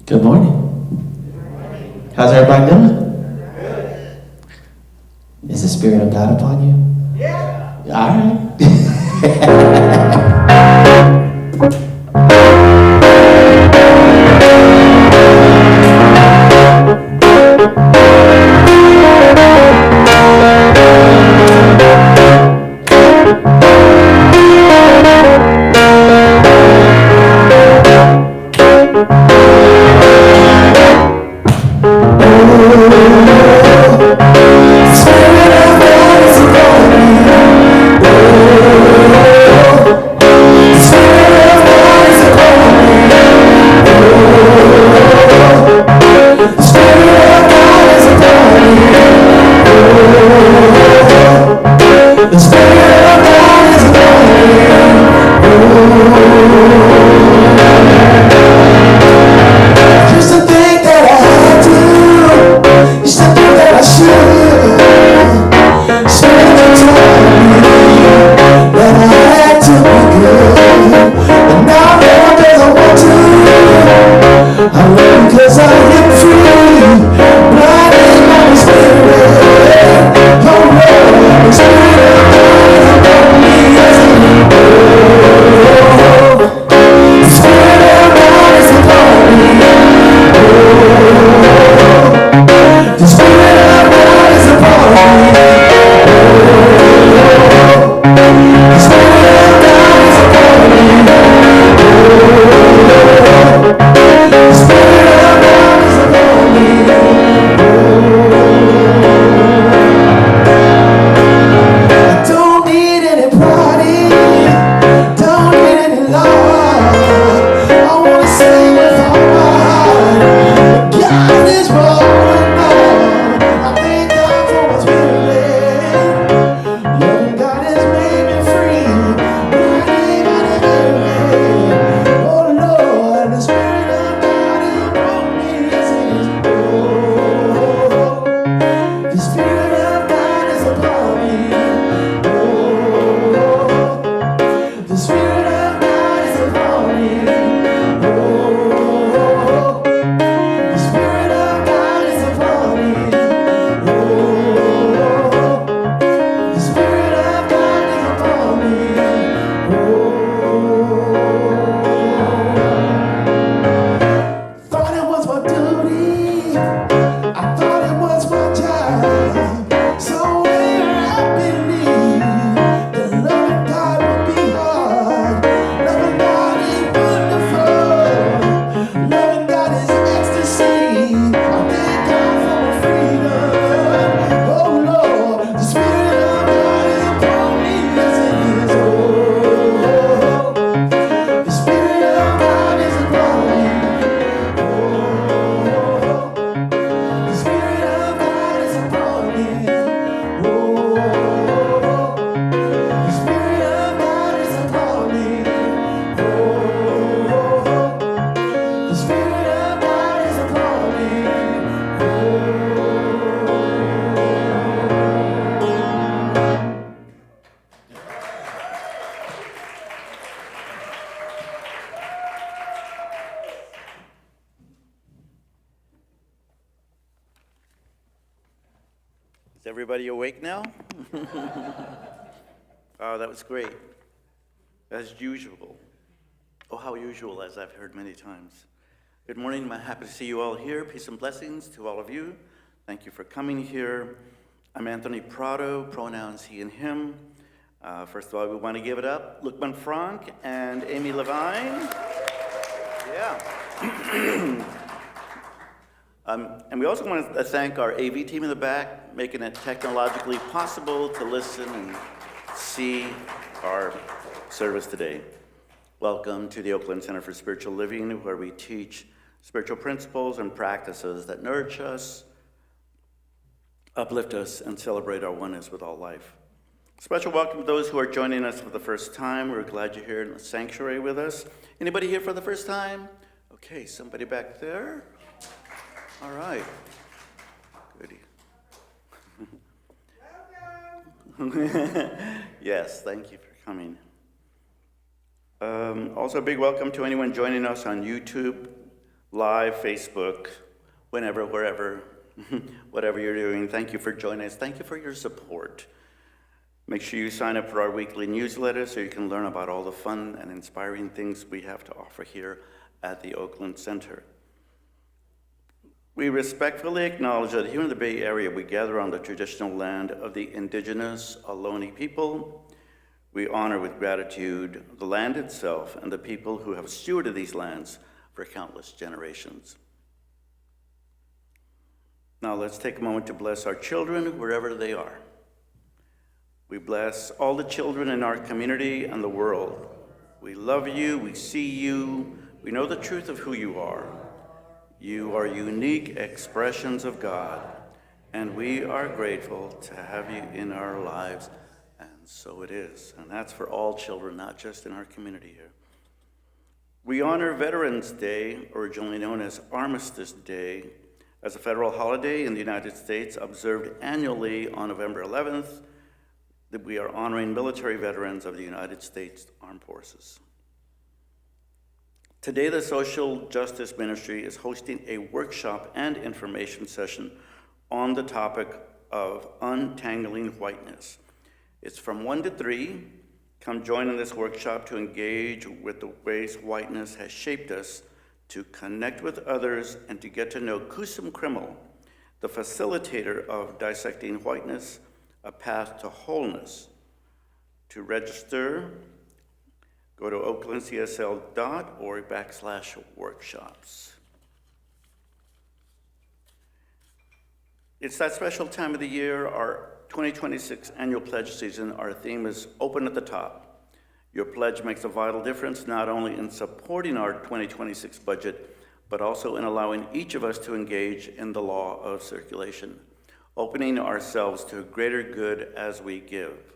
Good morning. How's everybody doing? Is the Spirit of God upon you? Yeah. All right. Everybody awake now? Oh, that was great. As usual. Oh, how usual, as I've heard many times. Good morning. I'm happy to see you all here. Peace and blessings to all of you. Thank you for coming here. I'm Anthony Prado, pronouns he and him. First of all, we want to give it up. Lukman Frank and Amy Levine. Yeah. And we also want to thank our AV team in the back, making it technologically possible to listen and see our service today. Welcome to the Oakland Center for Spiritual Living, where we teach spiritual principles and practices that nourish us, uplift us, and celebrate our oneness with all life. Special welcome to those who are joining us for the first time. We're glad you're here in the sanctuary with us. Anybody here for the first time? Okay, somebody back there. All right. Goody. Yes, thank you for coming. Also, a big welcome to anyone joining us on YouTube. live, Facebook, whenever, wherever, whatever you're doing. Thank you for joining us. Thank you for your support. Make sure you sign up for our weekly newsletter so you can learn about all the fun and inspiring things we have to offer here at the Oakland Center. We respectfully acknowledge that here in the Bay Area, we gather on the traditional land of the indigenous Ohlone people. We honor with gratitude the land itself and the people who have stewarded these lands for countless generations. Now let's take a moment to bless our children wherever they are. We bless all the children in our community and the world. We love you, we see you, we know the truth of who you are. You are unique expressions of God, and we are grateful to have you in our lives, and so it is. And that's for all children, not just in our community here. We honor Veterans Day, originally known as Armistice Day, as a federal holiday in the United States, observed annually on November 11th, that we are honoring military veterans of the United States Armed Forces. Today, the Social Justice Ministry is hosting a workshop and information session on the topic of untangling whiteness. It's from 1 to 3. Come join in this workshop to engage with the ways whiteness has shaped us, to connect with others, and to get to know Kusum Krimmel, the facilitator of Dissecting Whiteness, A Path to Wholeness. To register, go to oaklandcsl.org/workshops. It's that special time of the year, our 2026 annual pledge season. Our theme is Open at the Top. Your pledge makes a vital difference not only in supporting our 2026 budget, but also in allowing each of us to engage in the law of circulation, opening ourselves to a greater good as we give.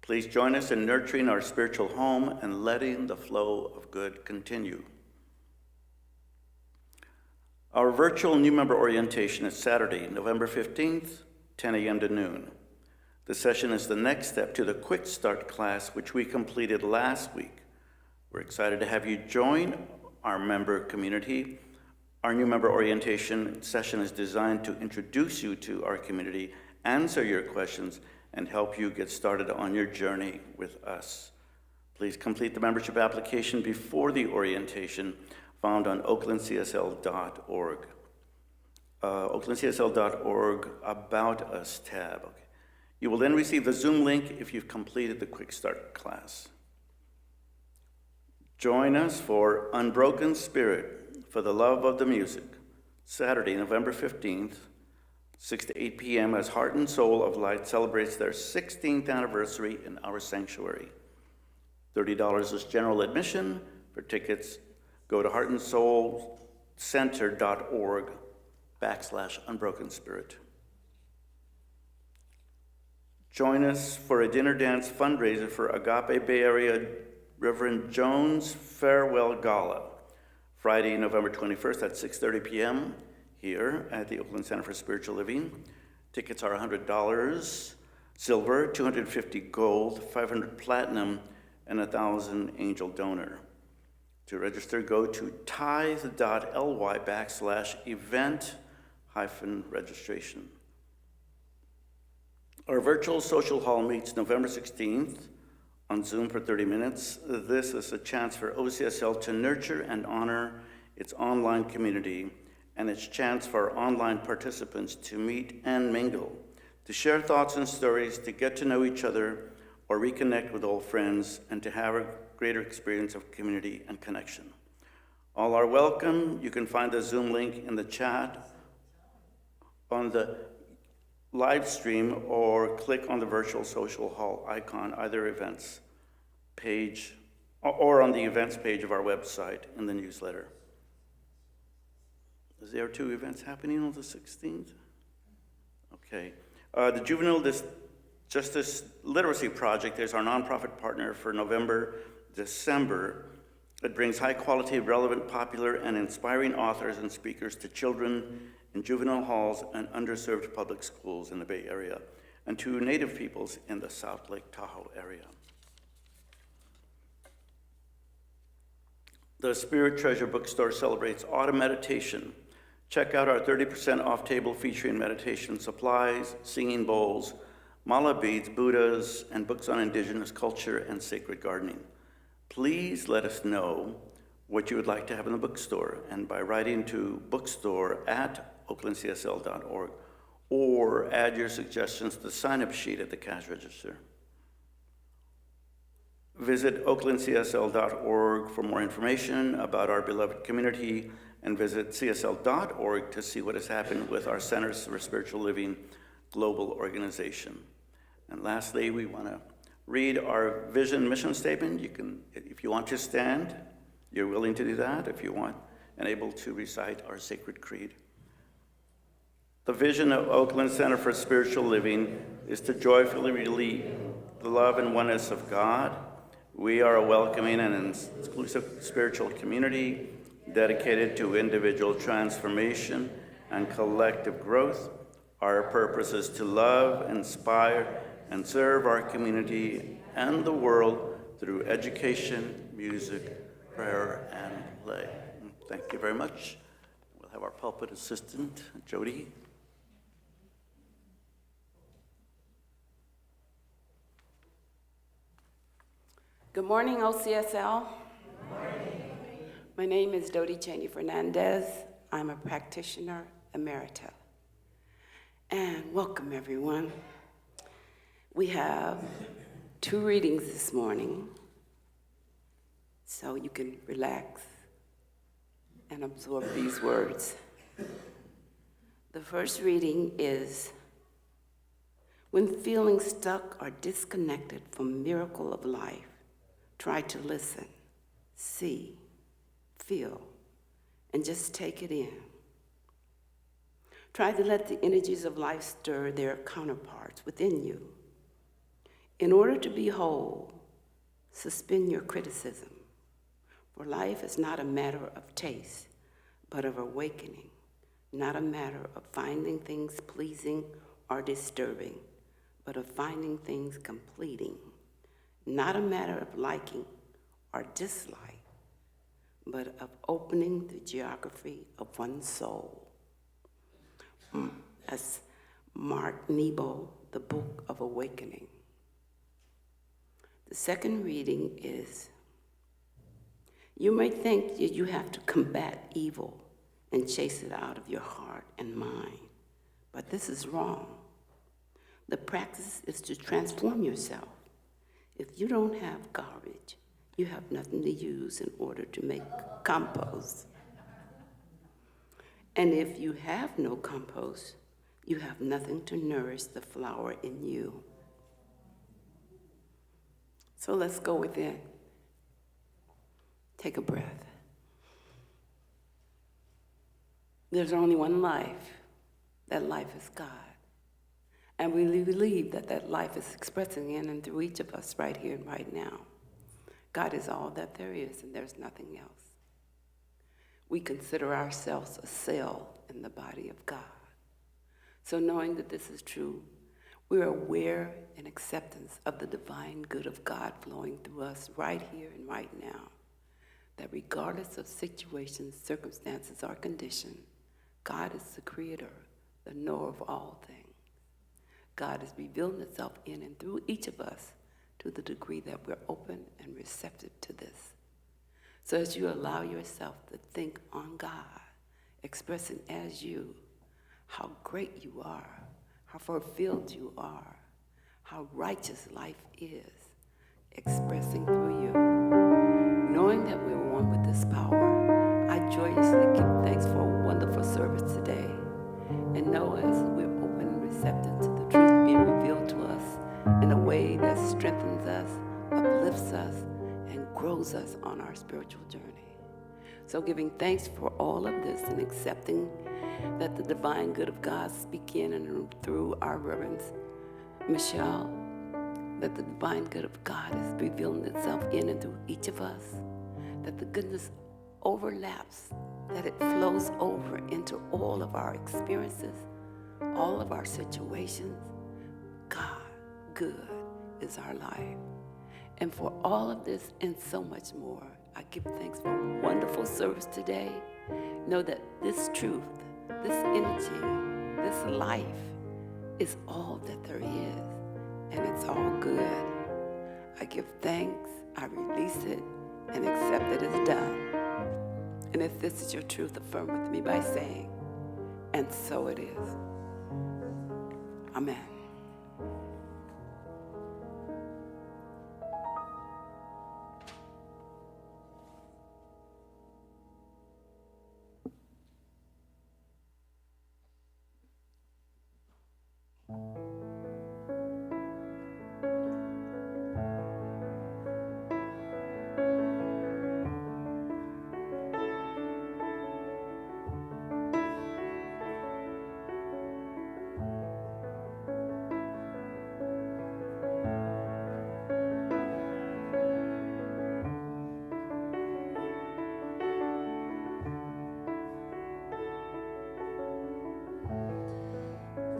Please join us in nurturing our spiritual home and letting the flow of good continue. Our virtual new member orientation is Saturday, November 15th, 10 a.m. to noon. The session is the next step to the Quick Start class, which we completed last week. We're excited to have you join our member community. Our new member orientation session is designed to introduce you to our community, answer your questions, and help you get started on your journey with us. Please complete the membership application before the orientation, found on oaklandcsl.org. oaklandcsl.org About Us tab. Okay. You will then receive the Zoom link if you've completed the Quick Start class. Join us for Unbroken Spirit for the Love of the Music, Saturday, November 15th, 6 to 8 p.m. as Heart and Soul of Light celebrates their 16th anniversary in our sanctuary. $30 is general admission. For tickets, go to heartandsoulcenter.org/Unbroken Spirit. Join us for a dinner dance fundraiser for Agape Bay Area Reverend Jones Farewell Gala, Friday, November 21st at 6:30 p.m. here at the Oakland Center for Spiritual Living. Tickets are $100 silver, $250 gold, $500 platinum, and $1,000 angel donor. To register, go to tithe.ly/event-registration. Our virtual social hall meets November 16th on Zoom for 30 minutes. This is a chance for OCSL to nurture and honor its online community, and its chance for online participants to meet and mingle, to share thoughts and stories, to get to know each other or reconnect with old friends, and to have a greater experience of community and connection. All are welcome. You can find the Zoom link in the chat on the live stream, or click on the virtual social hall icon, either events page or on the events page of our website in the newsletter. Is there 2 events happening on the 16th? Okay. The Juvenile Justice Literacy Project is our nonprofit partner for November, December. It brings high quality, relevant, popular, and inspiring authors and speakers to children in juvenile halls and underserved public schools in the Bay Area, and to Native peoples in the South Lake Tahoe area. The Spirit Treasure Bookstore celebrates autumn meditation. Check out our 30% off table featuring meditation supplies, singing bowls, mala beads, Buddhas, and books on indigenous culture and sacred gardening. Please let us know what you would like to have in the bookstore, and by writing to bookstore@oaklandcsl.org, or add your suggestions to the sign-up sheet at the cash register. Visit oaklandcsl.org for more information about our beloved community, and visit csl.org to see what has happened with our Centers for Spiritual Living global organization. And lastly, we want to read our vision mission statement. You can, if you want to stand, you're willing to do that if you want, and able to recite our sacred creed. The vision of Oakland Center for Spiritual Living is to joyfully relieve the love and oneness of God. We are a welcoming and exclusive spiritual community dedicated to individual transformation and collective growth. Our purpose is to love, inspire, and serve our community and the world through education, music, prayer, and play. Thank you very much. We'll have our pulpit assistant, Jody. Good morning, OCSL. Good morning. My name is Dodi Cheney Fernandez. I'm a practitioner emerita. And welcome, everyone. We have 2 readings this morning, so you can relax and absorb these words. The first reading is, when feeling stuck or disconnected from the miracle of life, try to listen, see, feel, and just take it in. Try to let the energies of life stir their counterparts within you. In order to be whole, suspend your criticism, for life is not a matter of taste, but of awakening, not a matter of finding things pleasing or disturbing, but of finding things completing, not a matter of liking or dislike, but of opening the geography of one's soul. As Mark Nebo, The Book of Awakening. The second reading is, you may think that you have to combat evil and chase it out of your heart and mind, but this is wrong. The practice is to transform yourself. If you don't have garbage, you have nothing to use in order to make compost. And if you have no compost, you have nothing to nourish the flower in you. So let's go within. Take a breath. There's only one life. That life is God. And we believe that that life is expressing in and through each of us right here and right now. God is all that there is, and there's nothing else. We consider ourselves a cell in the body of God. So knowing that this is true, we're aware and acceptance of the divine good of God flowing through us right here and right now. That regardless of situations, circumstances, or condition, God is the creator, the knower of all things. God is revealing itself in and through each of us to the degree that we're open and receptive to this. So as you allow yourself to think on God, expressing as you how great you are, how fulfilled you are, how righteous life is, expressing through you. Knowing that we're one with this power, I joyously give thanks for a wonderful service today, and know as we're open and receptive to the truth being revealed to us in a way that strengthens us, uplifts us, and grows us on our spiritual journey. So giving thanks for all of this and accepting that the divine good of God speak in and through our Reverend Michelle, that the divine good of God is revealing itself in and through each of us, that the goodness overlaps, that it flows over into all of our experiences, all of our situations. God, good is our life. And for all of this and so much more, I give thanks for a wonderful service today. Know that this truth, this energy, this life is all that there is, and it's all good. I give thanks, I release it, and accept that it's done. And if this is your truth, affirm with me by saying, and so it is. Amen.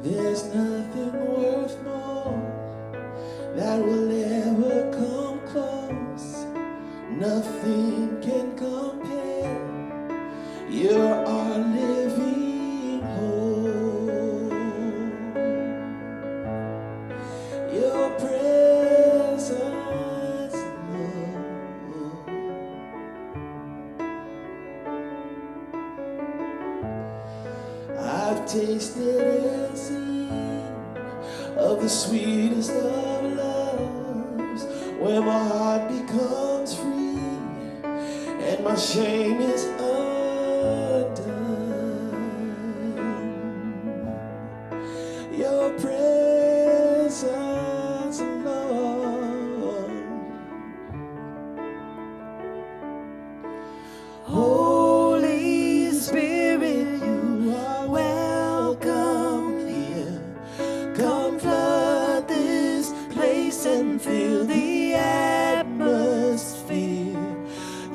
There's nothing worth more that will ever come close. Nothing can compare. You're our living hope. Your presence, Lord. I've tasted and seen of the sweetest of loves, where my heart becomes free and my shame is undone. Your presence, Lord. Holy Spirit, you are welcome here. Come flood this place and fill the atmosphere.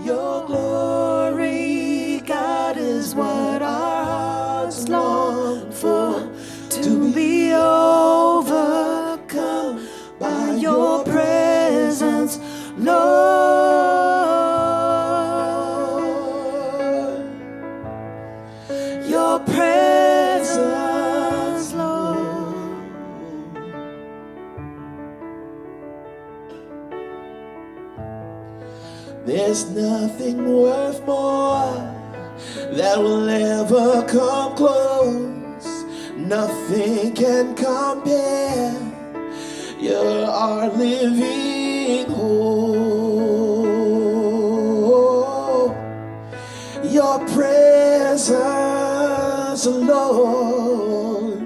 Your glory, God, is what our hearts long for. To be overcome by your presence, Lord. Your presence, Lord. There's nothing worth more that will ever come close. Nothing can compare. You're our living hope. Your presence, Lord.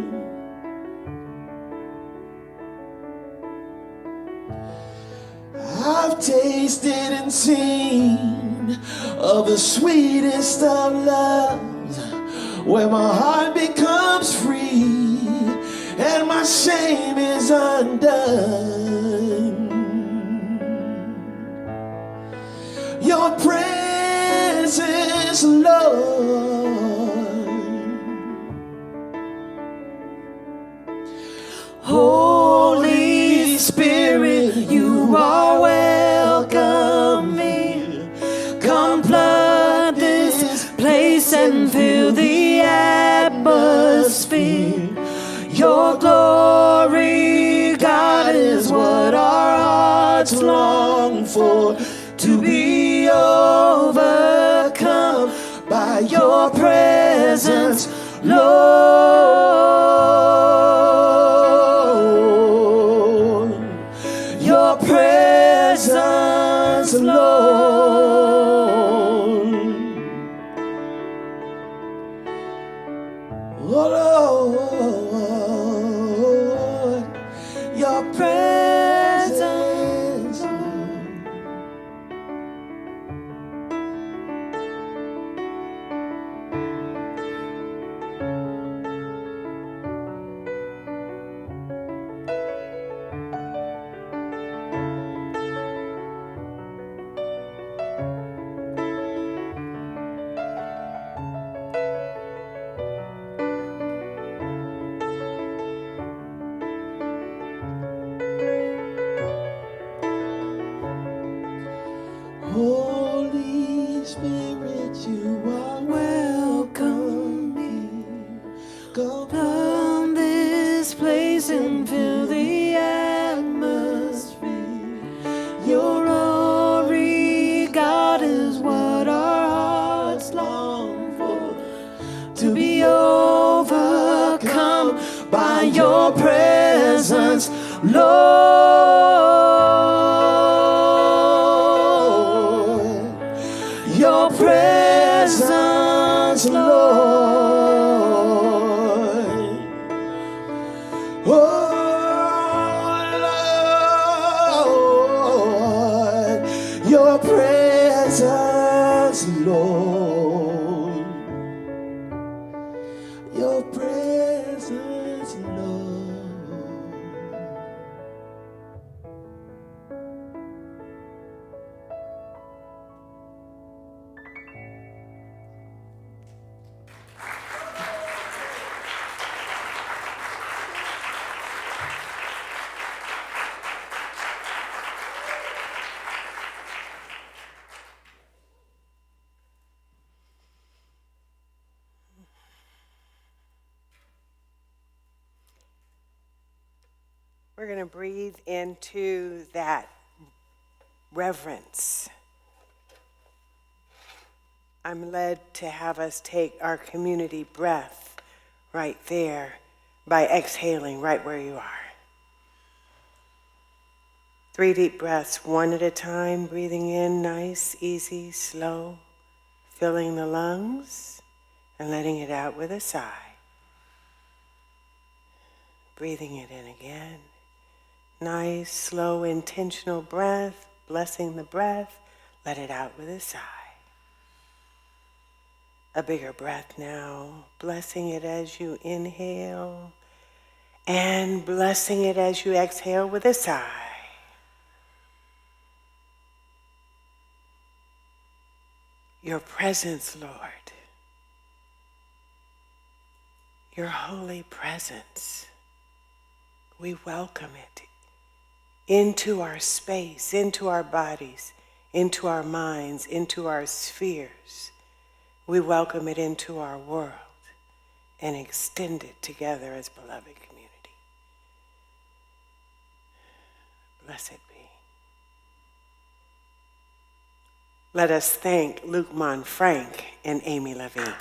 I've tasted and seen of the sweetest of loves, where my heart becomes free and my shame is undone. Your presence, Lord. Holy Spirit, you are welcome here. Come flood this place and fill the atmosphere. Your glory, God, is what our hearts long for. To be overcome by your presence, Lord. Your presence, Lord. Oh, Lord. Your presence, Lord. place and fill the atmosphere. Your glory, God, is what our hearts long for. To be overcome by your presence, Lord. Your presence, Lord. Oh, Lord. Your presence, Lord. Your presence, Lord. We're going to breathe into that reverence. I'm led to have us take our community breath right there by exhaling right where you are. 3 deep breaths, one at a time, breathing in nice, easy, slow, filling the lungs and letting it out with a sigh. Breathing it in again. Nice, slow, intentional breath, blessing the breath, let it out with a sigh. A bigger breath now, blessing it as you inhale and blessing it as you exhale with a sigh. Your presence, Lord, your holy presence, we welcome it into our space, into our bodies, into our minds, into our spheres. We welcome it into our world and extend it together as beloved community. Blessed be. Let us thank Luke Frank and Amy Levine.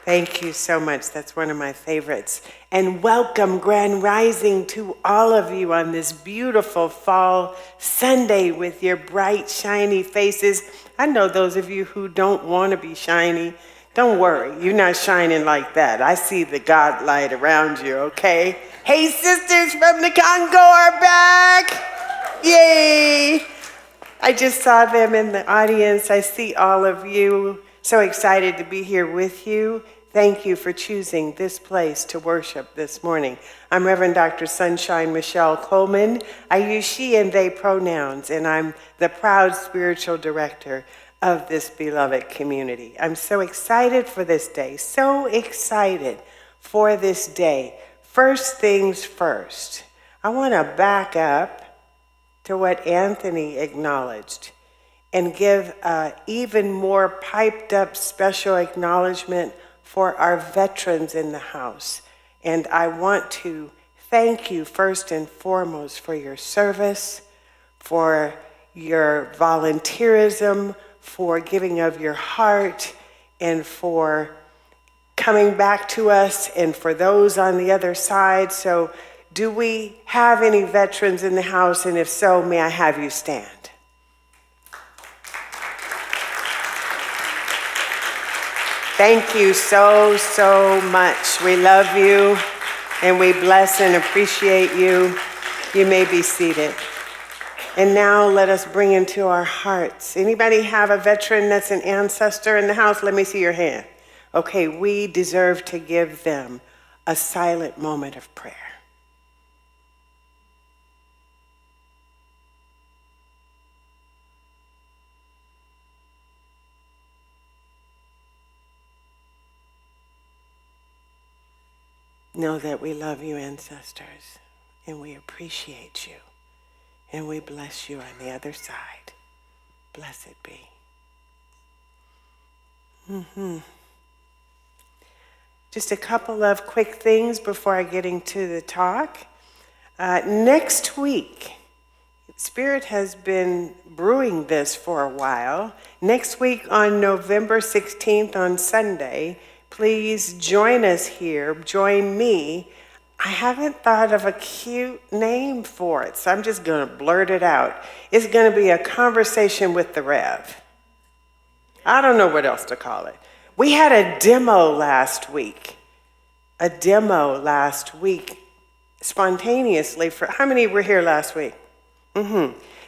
Thank you so much. That's one of my favorites. And welcome, Grand Rising, to all of you on this beautiful fall Sunday with your bright, shiny faces. I know those of you who don't want to be shiny. Don't worry, you're not shining like that. I see the God light around you, okay? Hey, sisters from the Congo are back. Yay. I just saw them in the audience. I see all of you. So excited to be here with you. Thank you for choosing this place to worship this morning. I'm Reverend Dr. Sunshine Michelle Coleman. I use she and they pronouns, and I'm the proud spiritual director of this beloved community. I'm so excited for this day, so excited for this day. First things first, I want to back up to what Anthony acknowledged and give an even more piped up special acknowledgement for our veterans in the house. And I want to thank you first and foremost for your service, for your volunteerism, for giving of your heart, and for coming back to us, and for those on the other side. So do we have any veterans in the house? And if so, may I have you stand? Thank you so, so much. We love you, and we bless and appreciate you. You may be seated. And now let us bring into our hearts. Anybody have a veteran that's an ancestor in the house? Let me see your hand. Okay, we deserve to give them a silent moment of prayer. Know that we love you, ancestors, and we appreciate you, and we bless you on the other side. Blessed be. Just a couple of quick things before I get into the talk. Next week, Spirit has been brewing this for a while. Next week on November 16th on Sunday, please join us here, join me. I haven't thought of a cute name for it, so I'm just going to blurt it out. It's going to be a conversation with the Rev. I don't know what else to call it. We had a demo last week. Spontaneously for, how many were here last week?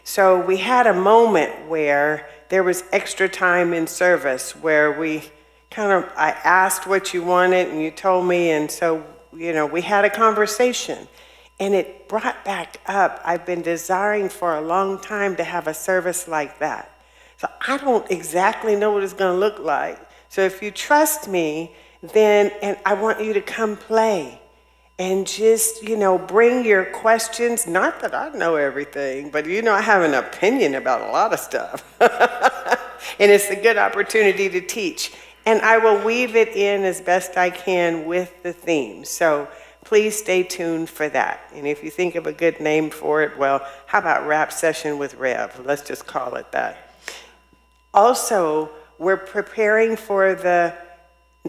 So we had a moment where there was extra time in service where I asked what you wanted and you told me, and so, we had a conversation and it brought back up, I've been desiring for a long time to have a service like that. So I don't exactly know what it's going to look like. So if you trust me, then, and I want you to come play and just, bring your questions. Not that I know everything, but I have an opinion about a lot of stuff. And it's a good opportunity to teach. And I will weave it in as best I can with the theme. So please stay tuned for that. And if you think of a good name for it, well, how about Rap Session with Rev? Let's just call it that. Also, we're preparing for the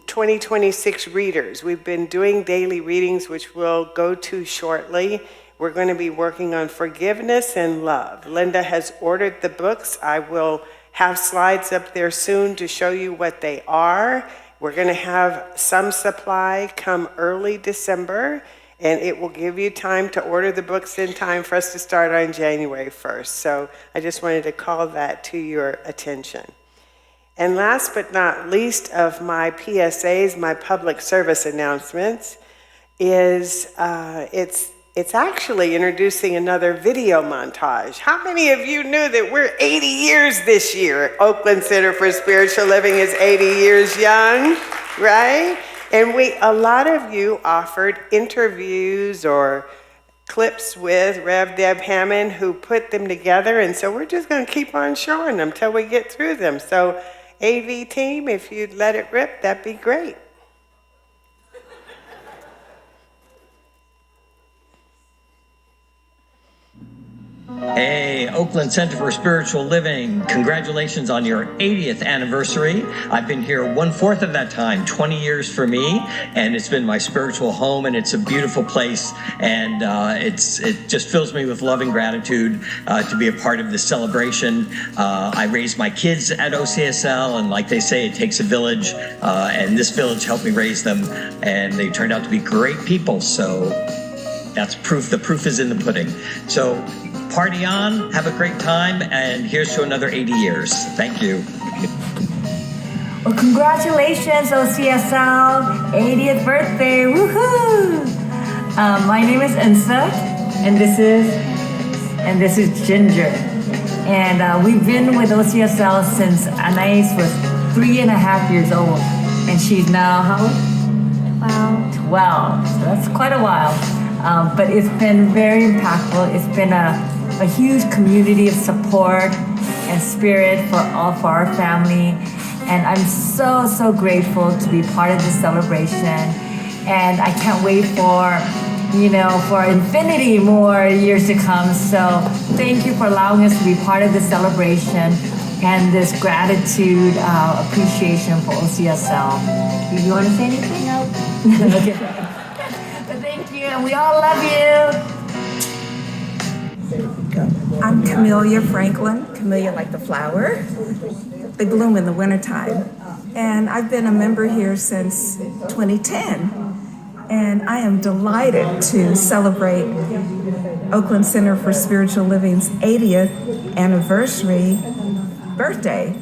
2026 readers. We've been doing daily readings, which we'll go to shortly. We're going to be working on forgiveness and love. Linda has ordered the books. I will have slides up there soon to show you what they are. We're going to have some supply come early December, and it will give you time to order the books in time for us to start on January 1st. So I just wanted to call that to your attention. And last but not least of my PSAs, my public service announcements, is it's actually introducing another video montage. How many of you knew that we're 80 years this year? Oakland Center for Spiritual Living is 80 years young, right? And a lot of you offered interviews or clips with Rev Deb Hammond, who put them together, and so we're just going to keep on showing them till we get through them. So AV team, if you'd let it rip, that'd be great. Hey, Oakland Center for Spiritual Living, congratulations on your 80th anniversary. I've been here 1/4 of that time, 20 years for me, and it's been my spiritual home, and it's a beautiful place, and it just fills me with love and gratitude to be a part of this celebration. I raised my kids at OCSL, and like they say, it takes a village, and this village helped me raise them, and they turned out to be great people, so that's proof. The proof is in the pudding. So party on, have a great time, and here's to another 80 years. Thank you. Well, congratulations, OCSL, 80th birthday, woohoo! My name is Ensa, and this is Ginger. And we've been with OCSL since Anais was 3.5 years old, and she's now how old? 12, so that's quite a while. But it's been very impactful. It's been a huge community of support and spirit for our family. And I'm so grateful to be part of this celebration. And I can't wait for infinity more years to come. So thank you for allowing us to be part of this celebration and this gratitude, appreciation for OCSL. Do you want to say anything else? Okay. But thank you, and we all love you. I'm Camellia Franklin, camellia like the flower. They bloom in the wintertime. And I've been a member here since 2010. And I am delighted to celebrate Oakland Center for Spiritual Living's 80th anniversary birthday.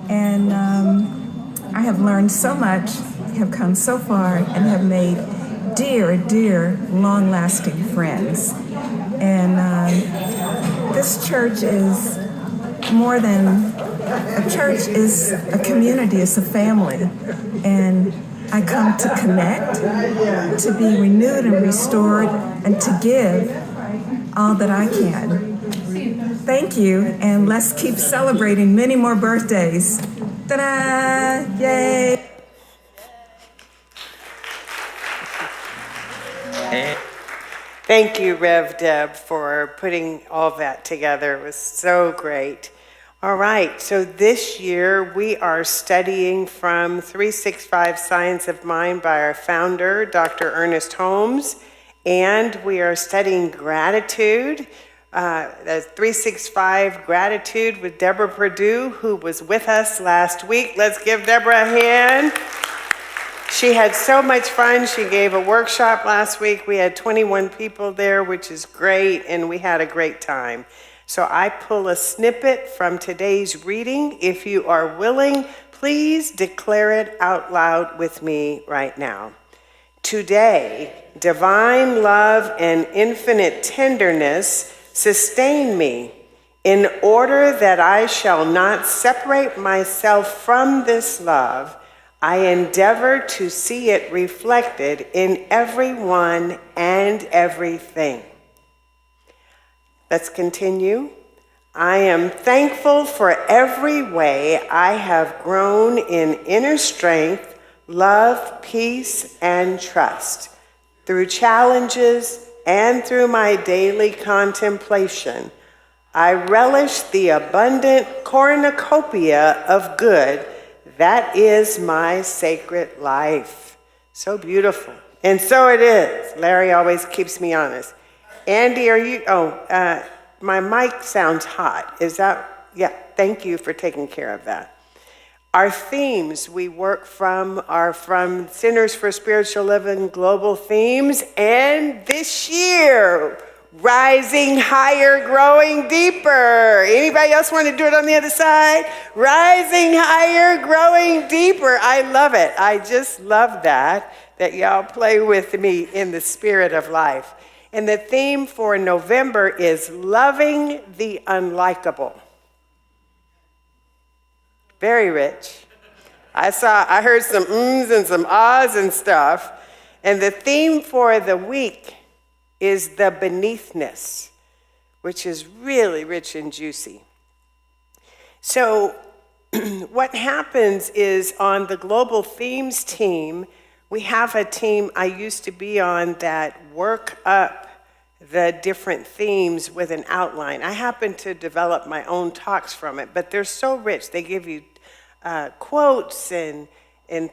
And I have learned so much, have come so far, and have made dear, long-lasting friends. And this church is more than a church, is a community, it's a family. And I come to connect, to be renewed and restored, and to give all that I can. Thank you, and let's keep celebrating many more birthdays Ta-da! Yay! Thank you, Rev Deb, for putting all that together. It was so great. All right, so this year we are studying from 365 Science of Mind by our founder, Dr. Ernest Holmes, and we are studying gratitude. That's 365 Gratitude with Deborah Perdue, who was with us last week. Let's give Deborah a hand. She had so much fun. She gave a workshop last week. We had 21 people there, which is great, and we had a great time. So I pull a snippet from today's reading. If you are willing, please declare it out loud with me right now. Today, divine love and infinite tenderness sustain me in order that I shall not separate myself from this love. I endeavor to see it reflected in everyone and everything. Let's continue. I am thankful for every way I have grown in inner strength, love, peace, and trust. Through challenges and through my daily contemplation, I relish the abundant cornucopia of good that is my sacred life. So beautiful. And so it is. Larry always keeps me honest. Andy, are you, my mic sounds hot. Is that, yeah, thank you for taking care of that. Our themes we work from are from Centers for Spiritual Living Global Themes, and this year, Rising Higher, Growing Deeper. Anybody else want to do it on the other side? Rising Higher, Growing Deeper. I love it. I just love that y'all play with me in the spirit of life. And the theme for November is Loving the Unlikable. Very rich. I heard some ums and some ahs and stuff. And the theme for the week is the Beneathness, which is really rich and juicy. So what happens is on the Global Themes team, we have a team I used to be on that work up the different themes with an outline. I happen to develop my own talks from it, but they're so rich. They give you quotes and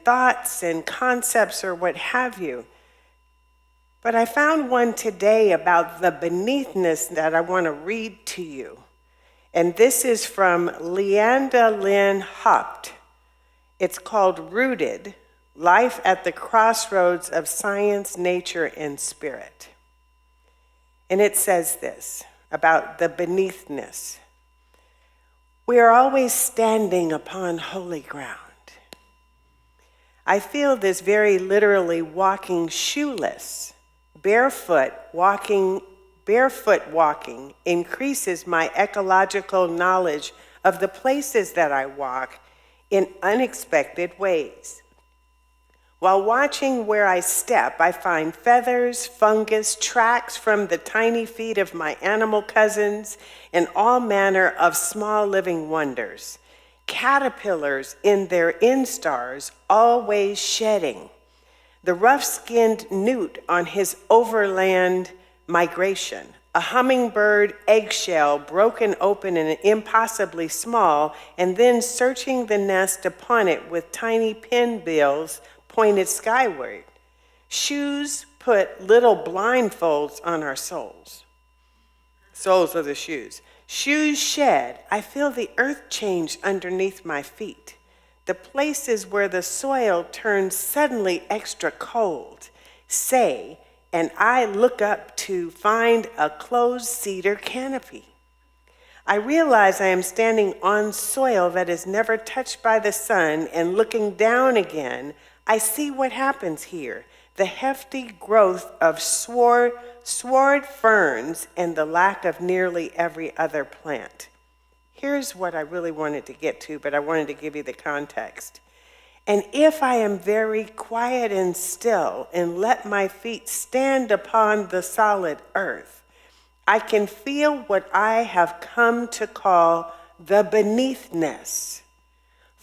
thoughts and concepts or what have you. But I found one today about the beneathness that I want to read to you. And this is from Leanda Lynn Haupt. It's called Rooted, Life at the Crossroads of Science, Nature, and Spirit. And it says this about the beneathness. We are always standing upon holy ground. I feel this very literally walking shoeless. Barefoot walking increases my ecological knowledge of the places that I walk in unexpected ways. While watching where I step, I find feathers, fungus, tracks from the tiny feet of my animal cousins, and all manner of small living wonders. Caterpillars in their instars, always shedding. The rough-skinned newt on his overland migration. A hummingbird eggshell broken open and impossibly small, and then searching the nest upon it with tiny pinbills pointed skyward. Shoes put little blindfolds on our souls. Soles of the shoes. Shoes shed. I feel the earth change underneath my feet. The places where the soil turns suddenly extra cold. Say, and I look up to find a closed cedar canopy. I realize I am standing on soil that is never touched by the sun, and looking down again, I see what happens here, the hefty growth of sward ferns and the lack of nearly every other plant. Here's what I really wanted to get to, but I wanted to give you the context. And if I am very quiet and still and let my feet stand upon the solid earth, I can feel what I have come to call the beneathness.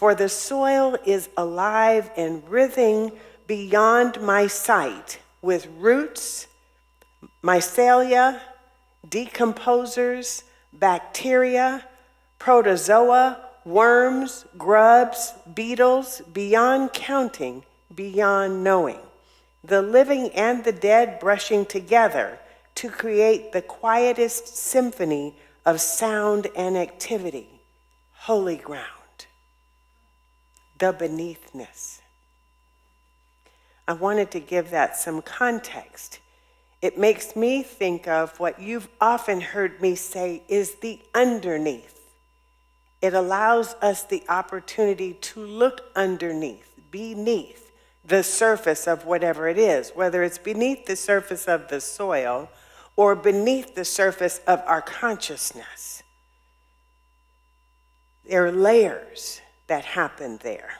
For the soil is alive and writhing beyond my sight with roots, mycelia, decomposers, bacteria, protozoa, worms, grubs, beetles, beyond counting, beyond knowing. The living and the dead brushing together to create the quietest symphony of sound and activity. Holy ground. The beneathness. I wanted to give that some context. It makes me think of what you've often heard me say is the underneath. It allows us the opportunity to look underneath, beneath the surface of whatever it is, whether it's beneath the surface of the soil or beneath the surface of our consciousness. There are layers that happen there.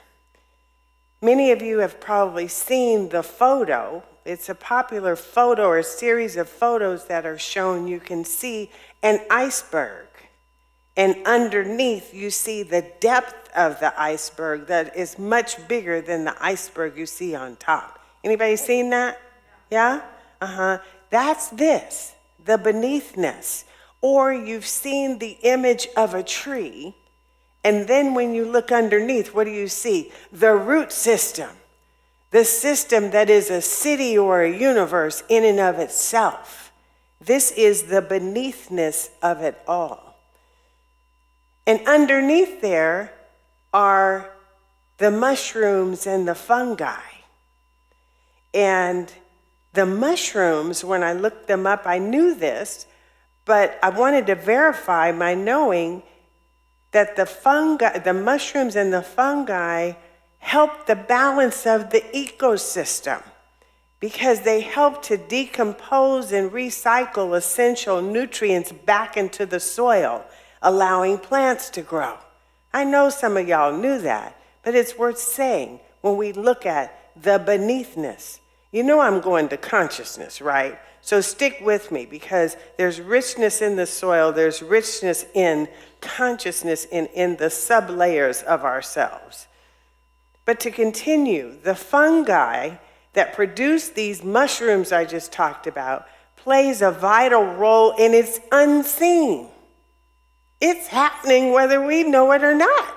Many of you have probably seen the photo. It's a popular photo or a series of photos that are shown. You can see an iceberg, and underneath you see the depth of the iceberg that is much bigger than the iceberg you see on top. Anybody seen that? Yeah? That's this, the beneathness. Or you've seen the image of a tree, and then when you look underneath, what do you see? The root system. The system that is a city or a universe in and of itself. This is the beneathness of it all. And underneath there are the mushrooms and the fungi. And the mushrooms, when I looked them up, I knew this, but I wanted to verify my knowing that the fungi, the mushrooms and the fungi help the balance of the ecosystem because they help to decompose and recycle essential nutrients back into the soil, allowing plants to grow. I know some of y'all knew that, but it's worth saying when we look at the beneathness. You know I'm going to consciousness, right? So stick with me because there's richness in the soil, there's richness in consciousness in the sub-layers of ourselves. But to continue, the fungi that produce these mushrooms I just talked about plays a vital role, and it's unseen. It's happening whether we know it or not.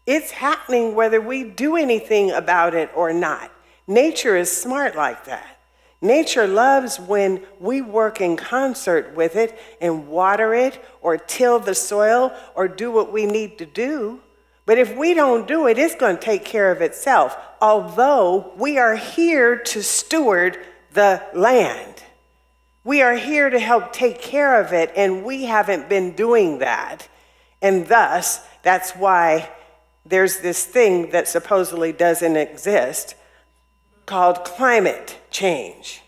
It's happening whether we do anything about it or not. Nature is smart like that. Nature loves when we work in concert with it and water it or till the soil or do what we need to do. But if we don't do it, it's going to take care of itself, although we are here to steward the land. We are here to help take care of it, and we haven't been doing that. And thus, that's why there's this thing that supposedly doesn't exist called climate change.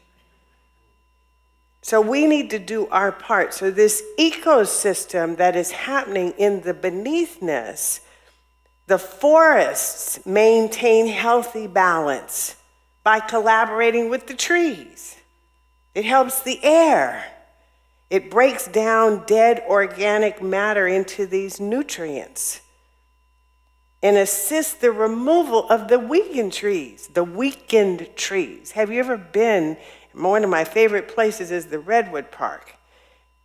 So we need to do our part. So this ecosystem that is happening in the beneathness, the forests maintain healthy balance by collaborating with the trees. It helps the air. It breaks down dead organic matter into these nutrients and assists the removal of the weakened trees. Have you ever been? One of my favorite places is the Redwood Park.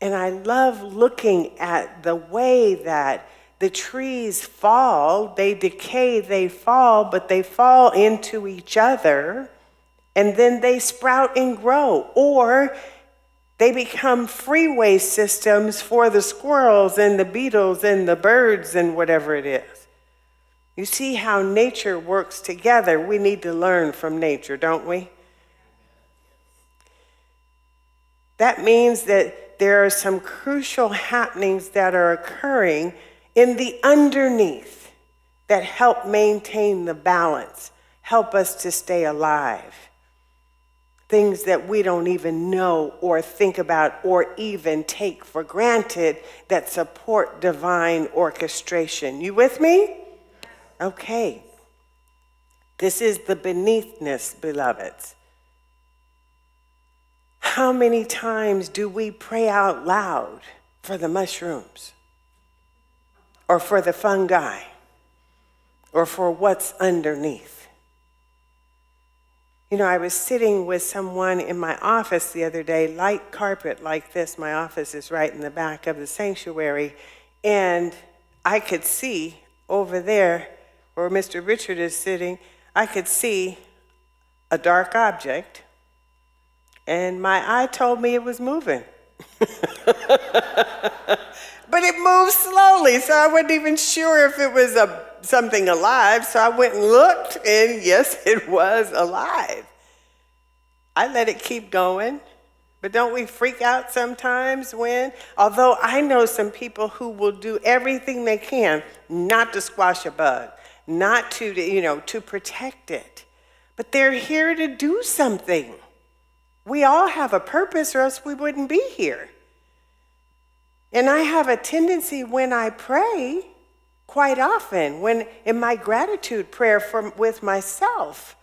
And I love looking at the way that the trees fall, they decay, they fall, but they fall into each other, and then they sprout and grow. Or they become freeway systems for the squirrels and the beetles and the birds and whatever it is. You see how nature works together. We need to learn from nature, don't we? That means that there are some crucial happenings that are occurring in the underneath that help maintain the balance, help us to stay alive. Things that we don't even know or think about or even take for granted that support divine orchestration. You with me? Okay. This is the beneathness, beloveds. How many times do we pray out loud for the mushrooms or for the fungi? or for what's underneath. You know, I was sitting with someone in my office the other day, light carpet like this. My office is right in the back of the sanctuary, and I could see over there where Mr. Richard is sitting, I could see a dark object, and my eye told me it was moving. But it moved slowly, so I wasn't even sure if it was something alive, so I went and looked, and yes, it was alive. I let it keep going, but don't we freak out sometimes although I know some people who will do everything they can not to squash a bug, not to protect it, but they're here to do something. We all have a purpose, or else we wouldn't be here. And I have a tendency when I pray, quite often, when in my gratitude prayer with myself,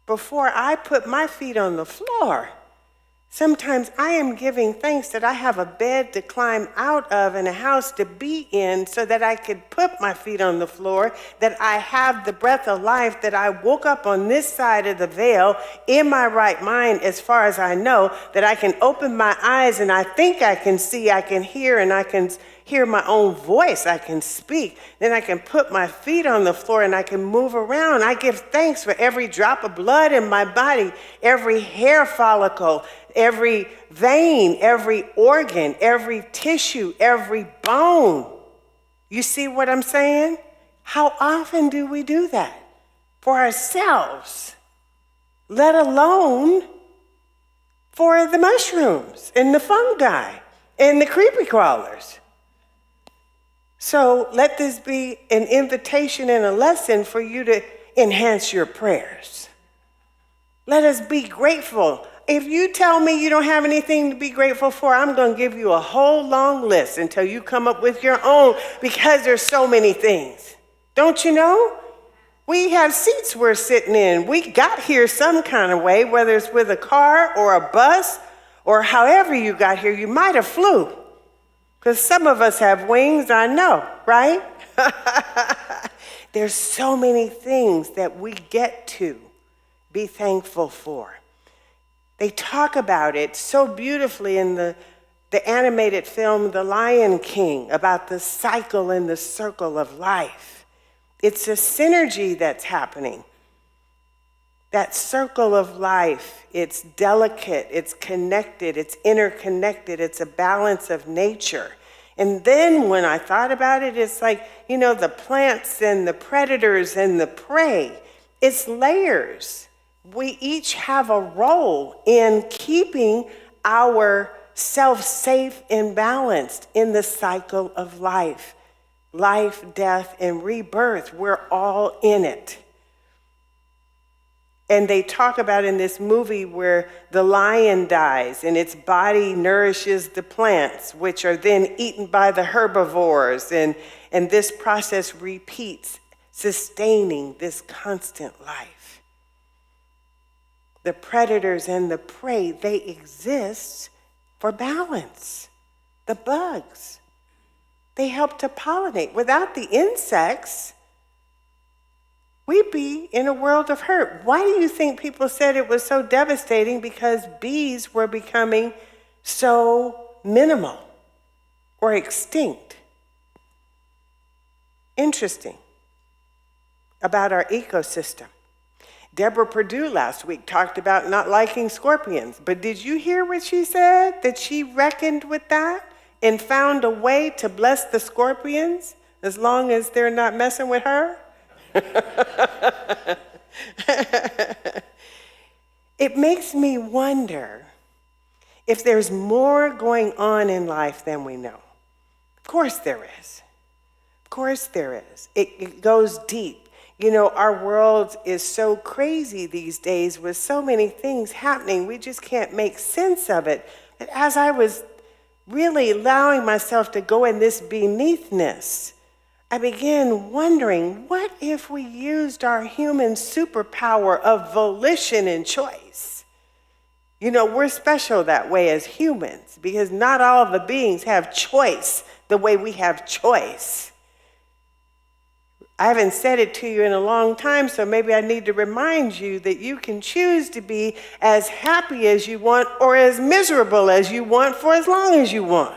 before I put my feet on the floor, sometimes I am giving thanks that I have a bed to climb out of and a house to be in so that I could put my feet on the floor, that I have the breath of life, that I woke up on this side of the veil in my right mind as far as I know, that I can open my eyes and I think I can see, I can hear, and I can hear my own voice, I can speak. Then I can put my feet on the floor and I can move around. I give thanks for every drop of blood in my body, every hair follicle, every vein, every organ, every tissue, every bone. You see what I'm saying? How often do we do that for ourselves, let alone for the mushrooms and the fungi and the creepy crawlers? So let this be an invitation and a lesson for you to enhance your prayers. Let us be grateful. If you tell me you don't have anything to be grateful for, I'm going to give you a whole long list until you come up with your own, because there's so many things. Don't you know? We have seats we're sitting in. We got here some kind of way, whether it's with a car or a bus or however you got here. You might have flew, because some of us have wings, I know, right? There's so many things that we get to be thankful for. They talk about it so beautifully in the animated film, The Lion King, about the cycle and the circle of life. It's a synergy that's happening. That circle of life, it's delicate, it's connected, it's interconnected, it's a balance of nature. And then when I thought about it, it's like, the plants and the predators and the prey, it's layers. We each have a role in keeping ourselves safe and balanced in the cycle of life. Life, death, and rebirth, we're all in it. And they talk about in this movie where the lion dies and its body nourishes the plants, which are then eaten by the herbivores. And this process repeats, sustaining this constant life. The predators and the prey, they exist for balance. The bugs, they help to pollinate. Without the insects, we'd be in a world of hurt. Why do you think people said it was so devastating? Because bees were becoming so minimal or extinct. Interesting about our ecosystem. Deborah Perdue last week talked about not liking scorpions, but did you hear what she said? That she reckoned with that and found a way to bless the scorpions as long as they're not messing with her? It makes me wonder if there's more going on in life than we know. Of course there is. Of course there is. It goes deep. Our world is so crazy these days with so many things happening. We just can't make sense of it. But as I was really allowing myself to go in this beneathness, I began wondering, what if we used our human superpower of volition and choice? We're special that way as humans, because not all the beings have choice the way we have choice. I haven't said it to you in a long time, so maybe I need to remind you that you can choose to be as happy as you want or as miserable as you want for as long as you want.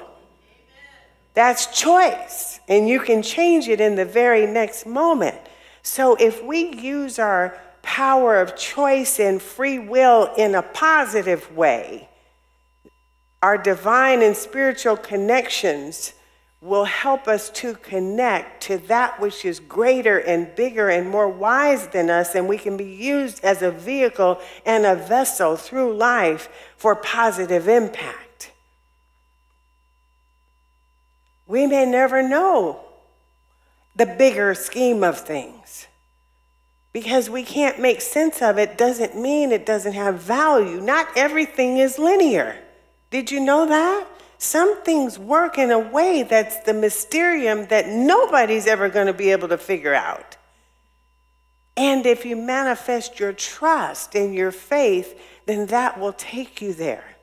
That's choice, and you can change it in the very next moment. So if we use our power of choice and free will in a positive way, our divine and spiritual connections will help us to connect to that which is greater and bigger and more wise than us, and we can be used as a vehicle and a vessel through life for positive impact. We may never know the bigger scheme of things. Because we can't make sense of it doesn't mean it doesn't have value. Not everything is linear. Did you know that? Some things work in a way that's the mysterium that nobody's ever going to be able to figure out. And if you manifest your trust and your faith, then that will take you there.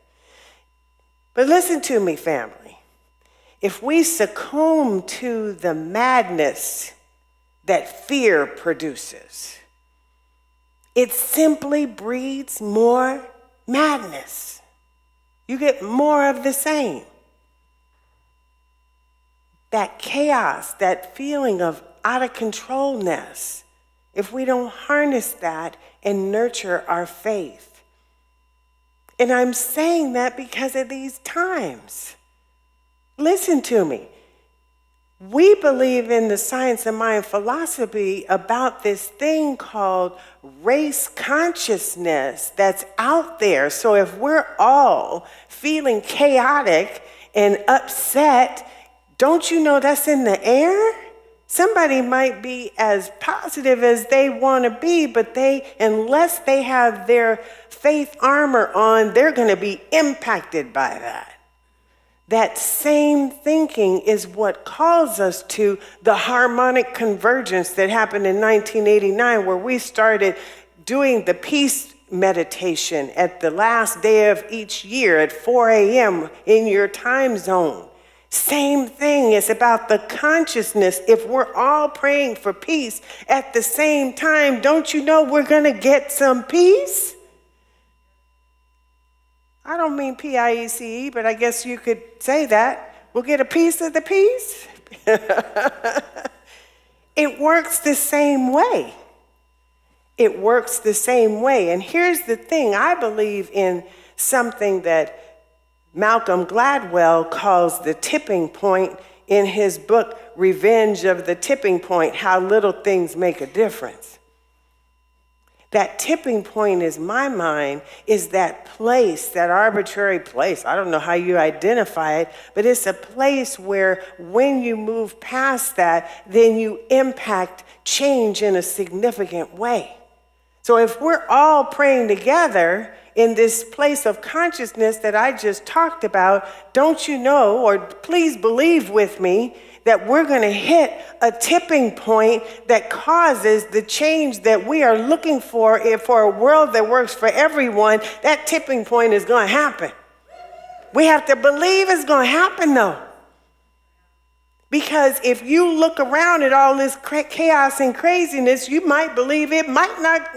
But listen to me, family. If we succumb to the madness that fear produces, it simply breeds more madness. You get more of the same. That chaos, that feeling of out of controlness, if we don't harness that and nurture our faith. And I'm saying that because of these times. Listen to me. We believe in the science of mind philosophy about this thing called race consciousness that's out there. So if we're all feeling chaotic and upset, don't you know that's in the air? Somebody might be as positive as they want to be, but unless they have their faith armor on, they're going to be impacted by that. That same thinking is what calls us to the harmonic convergence that happened in 1989, where we started doing the peace meditation at the last day of each year at 4 a.m. in your time zone. Same thing. It's about the consciousness. If we're all praying for peace at the same time, don't you know we're going to get some peace? I don't mean P-I-E-C-E, but I guess you could say that. We'll get a piece of the peace. It works the same way. It works the same way. And here's the thing. I believe in something that Malcolm Gladwell calls the tipping point in his book, Revenge of the Tipping Point, How Little Things Make a Difference. That tipping point is my mind, is that place, that arbitrary place. I don't know how you identify it, but it's a place where when you move past that, then you impact change in a significant way. So if we're all praying together in this place of consciousness that I just talked about, don't you know, or please believe with me, that we're going to hit a tipping point that causes the change that we are looking for a world that works for everyone. That tipping point is going to happen. We have to believe it's going to happen, though. Because if you look around at all this chaos and craziness, you might believe it might not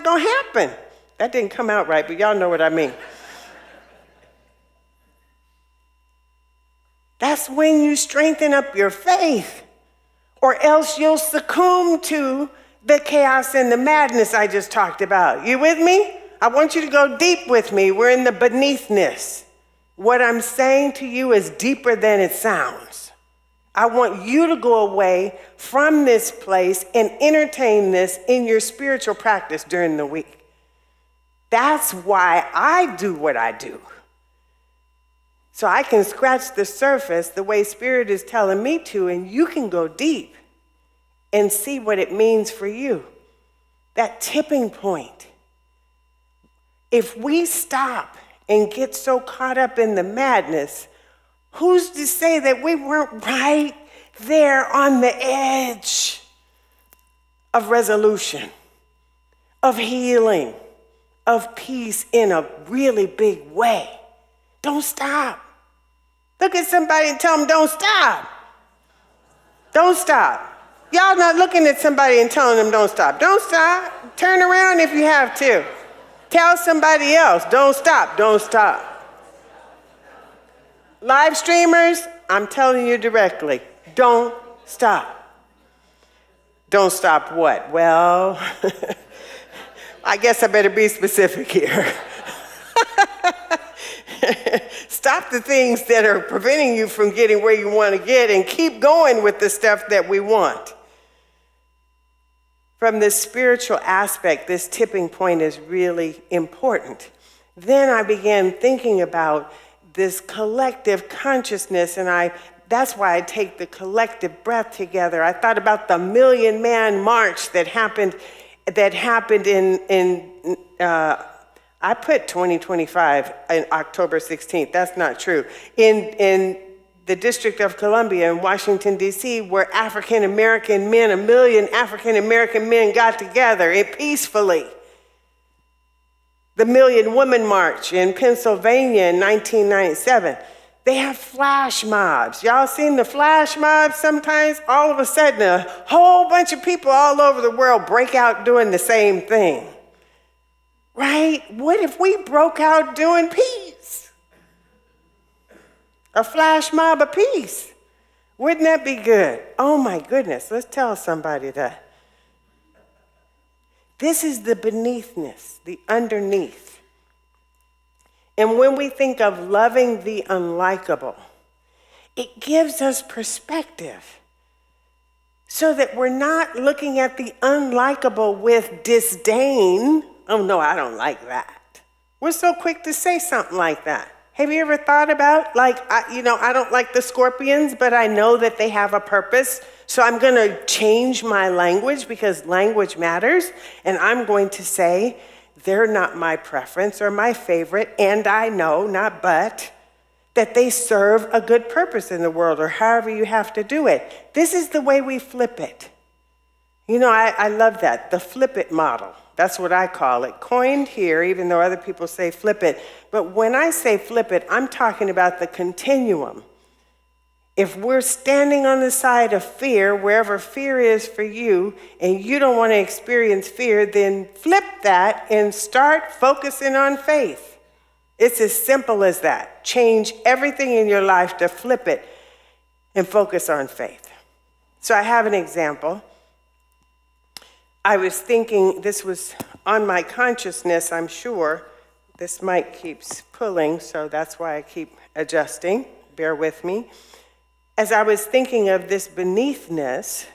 going to happen. That didn't come out right, but y'all know what I mean. That's when you strengthen up your faith, or else you'll succumb to the chaos and the madness I just talked about. You with me? I want you to go deep with me. We're in the beneathness. What I'm saying to you is deeper than it sounds. I want you to go away from this place and entertain this in your spiritual practice during the week. That's why I do what I do. So I can scratch the surface the way Spirit is telling me to, and you can go deep and see what it means for you. That tipping point. If we stop and get so caught up in the madness, who's to say that we weren't right there on the edge of resolution, of healing, of peace in a really big way? Don't stop. Look at somebody and tell them, don't stop. Don't stop. Y'all not looking at somebody and telling them don't stop. Don't stop. Turn around if you have to. Tell somebody else, don't stop, don't stop. Live streamers, I'm telling you directly, don't stop. Don't stop what? Well, I guess I better be specific here. Stop the things that are preventing you from getting where you want to get and keep going with the stuff that we want. From this spiritual aspect, this tipping point is really important. Then I began thinking about this collective consciousness, and that's why I take the collective breath together. I thought about the Million Man March that happened in I put 2025 in October 16th. That's not true. In the District of Columbia in Washington, D.C., where African-American men, 1 million African-American men got together peacefully. The Million Woman March in Pennsylvania in 1997. They have flash mobs. Y'all seen the flash mobs sometimes? All of a sudden, a whole bunch of people all over the world break out doing the same thing. Right? What if we broke out doing peace? A flash mob of peace. Wouldn't that be good? Oh my goodness, let's tell somebody that. This is the beneathness, the underneath. And when we think of loving the unlikable, it gives us perspective so that we're not looking at the unlikable with disdain. Oh no, I don't like that. We're so quick to say something like that. Have you ever thought about, I don't like the scorpions, but I know that they have a purpose, so I'm going to change my language because language matters, and I'm going to say they're not my preference or my favorite, and I know, not but, that they serve a good purpose in the world, or however you have to do it. This is the way we flip it. You know, I love that, the flip it model. That's what I call it, coined here, even though other people say flip it. But when I say flip it, I'm talking about the continuum. If we're standing on the side of fear, wherever fear is for you, and you don't want to experience fear, then flip that and start focusing on faith. It's as simple as that. Change everything in your life to flip it and focus on faith. So I have an example. I was thinking, this was on my consciousness, I'm sure. This mic keeps pulling, so that's why I keep adjusting. Bear with me. As I was thinking of this beneathness,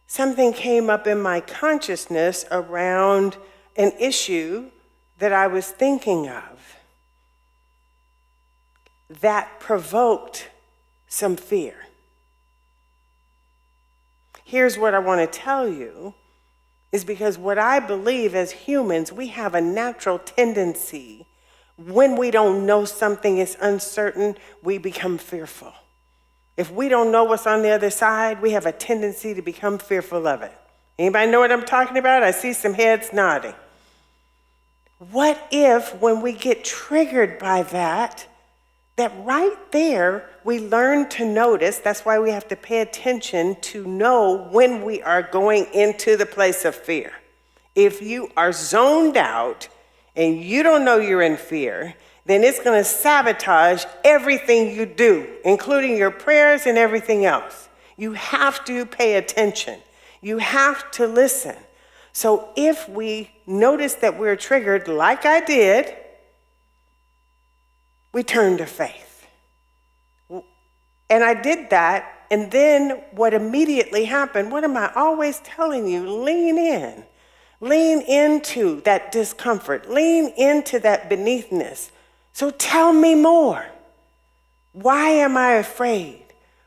something came up in my consciousness around an issue that I was thinking of that provoked some fear. Here's what I want to tell you. Is because what I believe as humans, we have a natural tendency, when we don't know something is uncertain, we become fearful. If we don't know what's on the other side, we have a tendency to become fearful of it. Anybody know what I'm talking about? I see some heads nodding. What if when we get triggered by that right there, we learn to notice, that's why we have to pay attention to know when we are going into the place of fear. If you are zoned out and you don't know you're in fear, then it's going to sabotage everything you do, including your prayers and everything else. You have to pay attention. You have to listen. So if we notice that we're triggered, like I did, we turn to faith. And I did that, and then what immediately happened, what am I always telling you? Lean in. Lean into that discomfort. Lean into that beneathness. So tell me more. Why am I afraid?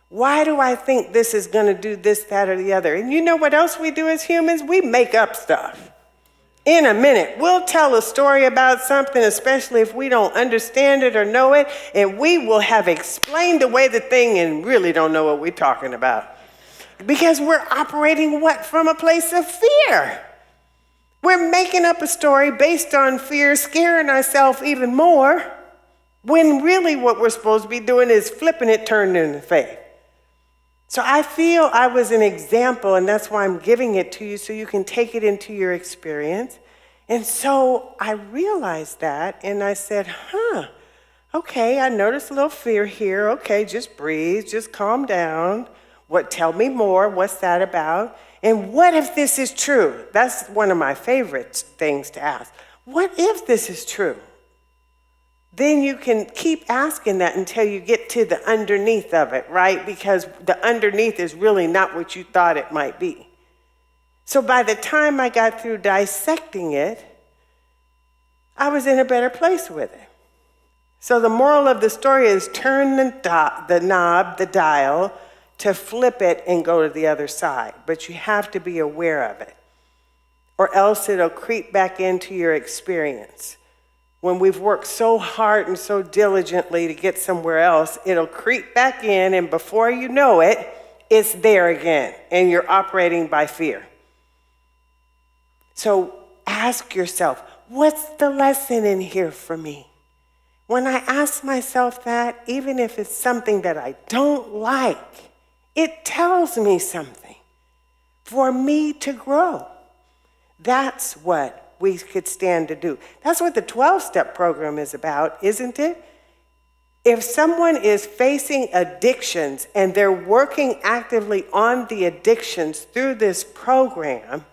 Why do I think this is going to do this, that, or the other? And you know what else we do as humans? We make up stuff. In a minute, we'll tell a story about something, especially if we don't understand it or know it, and we will have explained away the thing and really don't know what we're talking about. Because we're operating what? From a place of fear. We're making up a story based on fear, scaring ourselves even more, when really what we're supposed to be doing is flipping it, turning into faith. So I feel I was an example, and that's why I'm giving it to you so you can take it into your experience. And so I realized that, and I said, okay, I noticed a little fear here. Okay, just breathe, just calm down. Tell me more, what's that about? And what if this is true? That's one of my favorite things to ask. What if this is true? Then you can keep asking that until you get to the underneath of it, right? Because the underneath is really not what you thought it might be. So by the time I got through dissecting it, I was in a better place with it. So the moral of the story is turn the knob, the dial, to flip it and go to the other side. But you have to be aware of it, or else it'll creep back into your experience. When we've worked so hard and so diligently to get somewhere else, it'll creep back in, and before you know it, it's there again, and you're operating by fear. So ask yourself, what's the lesson in here for me? When I ask myself that, even if it's something that I don't like, it tells me something for me to grow. That's what we could stand to do. That's what the 12-step program is about, isn't it? If someone is facing addictions and they're working actively on the addictions through this program,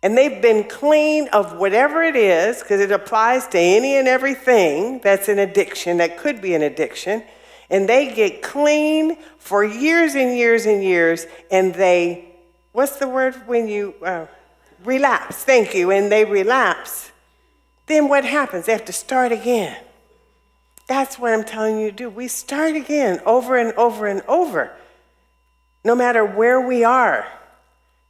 and they've been clean of whatever it is, because it applies to any and everything that's an addiction, that could be an addiction, and they get clean for years and years and years, and they, what's the word when you, relapse, thank you, and they relapse, then what happens? They have to start again. That's what I'm telling you to do. We start again over and over and over, no matter where we are,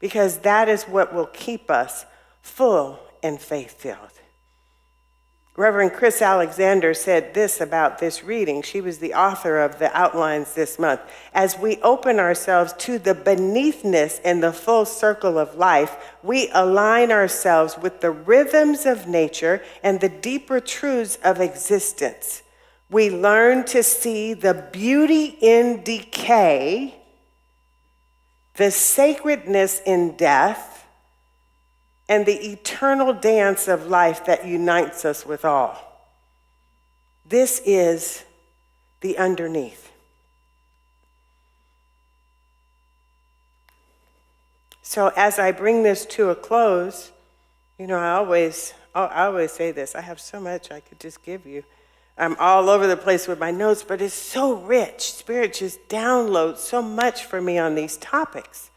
because that is what will keep us full and faith-filled. Reverend Chris Alexander said this about this reading. She was the author of the outlines this month. As we open ourselves to the beneathness and the full circle of life, we align ourselves with the rhythms of nature and the deeper truths of existence. We learn to see the beauty in decay, the sacredness in death, and the eternal dance of life that unites us with all. This is the underneath. So as I bring this to a close, you know, I always say this, I have so much I could just give you. I'm all over the place with my notes, but it's so rich. Spirit just downloads so much for me on these topics.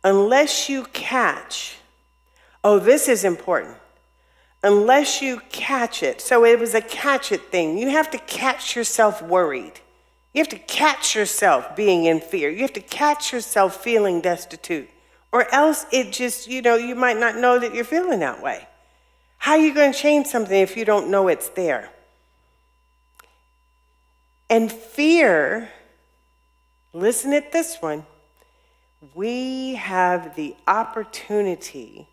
Unless you catch, this is important. Unless you catch it. So it was a catch it thing. You have to catch yourself worried. You have to catch yourself being in fear. You have to catch yourself feeling destitute. Or else it just, you might not know that you're feeling that way. How are you going to change something if you don't know it's there? And fear, listen at this one, we have the opportunity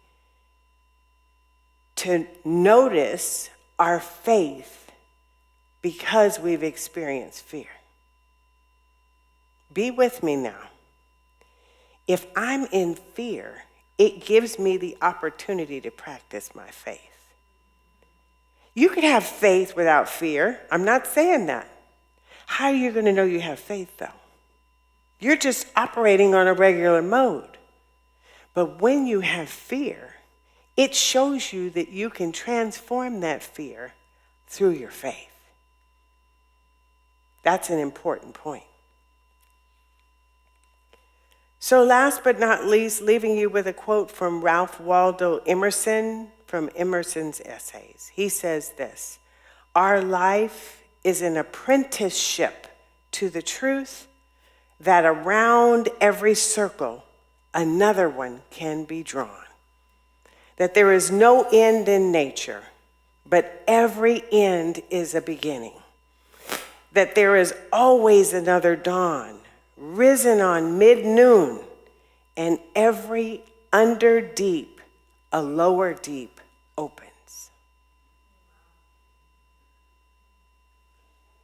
to notice our faith because we've experienced fear. Be with me now. If I'm in fear, it gives me the opportunity to practice my faith. You could have faith without fear. I'm not saying that. How are you going to know you have faith, though? You're just operating on a regular mode. But when you have fear, it shows you that you can transform that fear through your faith. That's an important point. So last but not least, leaving you with a quote from Ralph Waldo Emerson from Emerson's essays. He says this, "Our life is an apprenticeship to the truth that around every circle, another one can be drawn. That there is no end in nature, but every end is a beginning. That there is always another dawn, risen on mid-noon, and every under deep, a lower deep opens."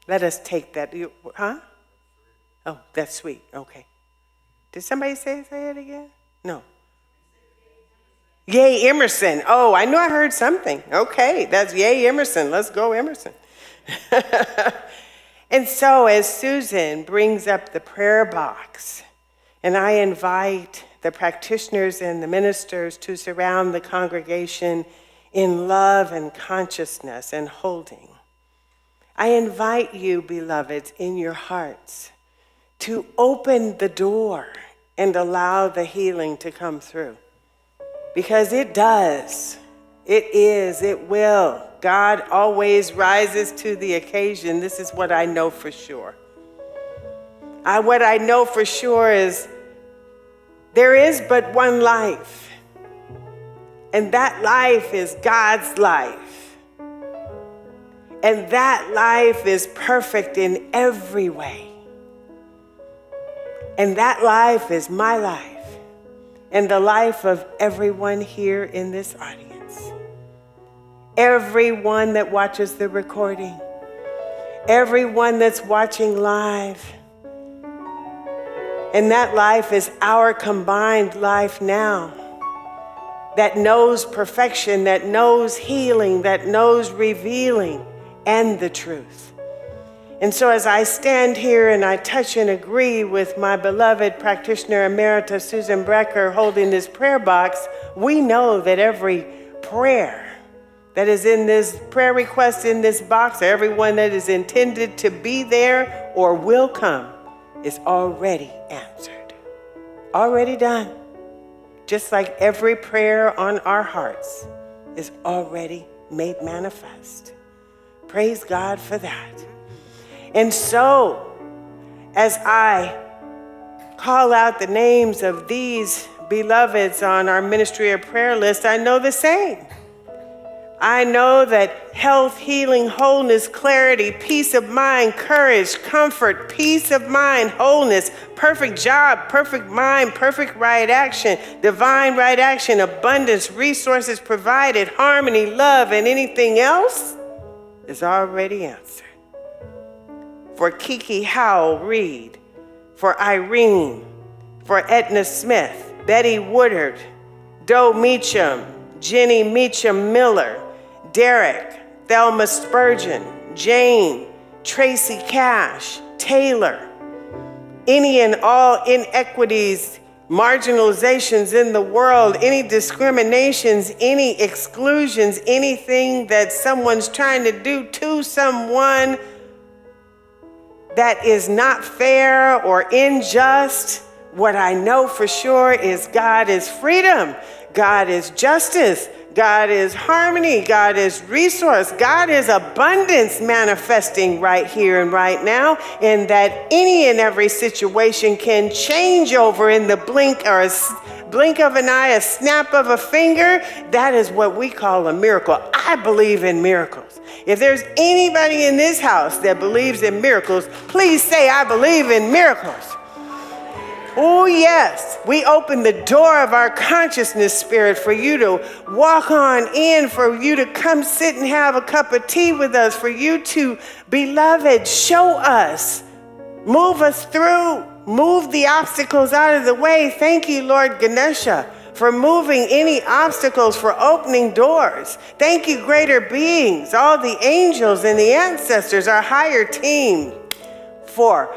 Let us take that, Oh, that's sweet. Okay. Did somebody say it again? No. Yay, Emerson. Oh, I knew I heard something. Okay, that's yay, Emerson. Let's go, Emerson. And so as Susan brings up the prayer box, and I invite the practitioners and the ministers to surround the congregation in love and consciousness and holding, I invite you, beloveds, in your hearts to open the door and allow the healing to come through. Because it does. It is. It will. God always rises to the occasion. This is what I know for sure. What I know for sure is there is but one life. And that life is God's life. And that life is perfect in every way. And that life is my life. And the life of everyone here in this audience. Everyone that watches the recording. Everyone that's watching live. And that life is our combined life now. That knows perfection, that knows healing, that knows revealing and the truth. And so as I stand here and I touch and agree with my beloved practitioner emerita, Susan Brecker, holding this prayer box, we know that every prayer that is in this prayer request in this box, or everyone that is intended to be there or will come, is already answered, already done. Just like every prayer on our hearts is already made manifest. Praise God for that. And so, as I call out the names of these beloveds on our ministry of prayer list, I know the same. I know that health, healing, wholeness, clarity, peace of mind, courage, comfort, peace of mind, wholeness, perfect job, perfect mind, perfect right action, divine right action, abundance, resources provided, harmony, love, and anything else is already answered. For Kiki Howell Reed, for Irene, for Edna Smith, Betty Woodard, Doe Meacham, Jenny Meacham Miller, Derek, Thelma Spurgeon, Jane, Tracy Cash, Taylor, any and all inequities, marginalizations in the world, any discriminations, any exclusions, anything that someone's trying to do to someone that is not fair or unjust. What I know for sure is God is freedom, God is justice, God is harmony, God is resource, God is abundance manifesting right here and right now, and that any and every situation can change over in the blink or a blink of an eye, a snap of a finger. That is what we call a miracle. I believe in miracles. If there's anybody in this house that believes in miracles, please say, I believe in miracles. Oh yes, we open the door of our consciousness, Spirit, for you to walk on in, for you to come sit and have a cup of tea with us, for you to, beloved, show us, move us through, move the obstacles out of the way. Thank you, Lord Ganesha, for moving any obstacles, for opening doors. Thank you, greater beings, all the angels and the ancestors, our higher team, for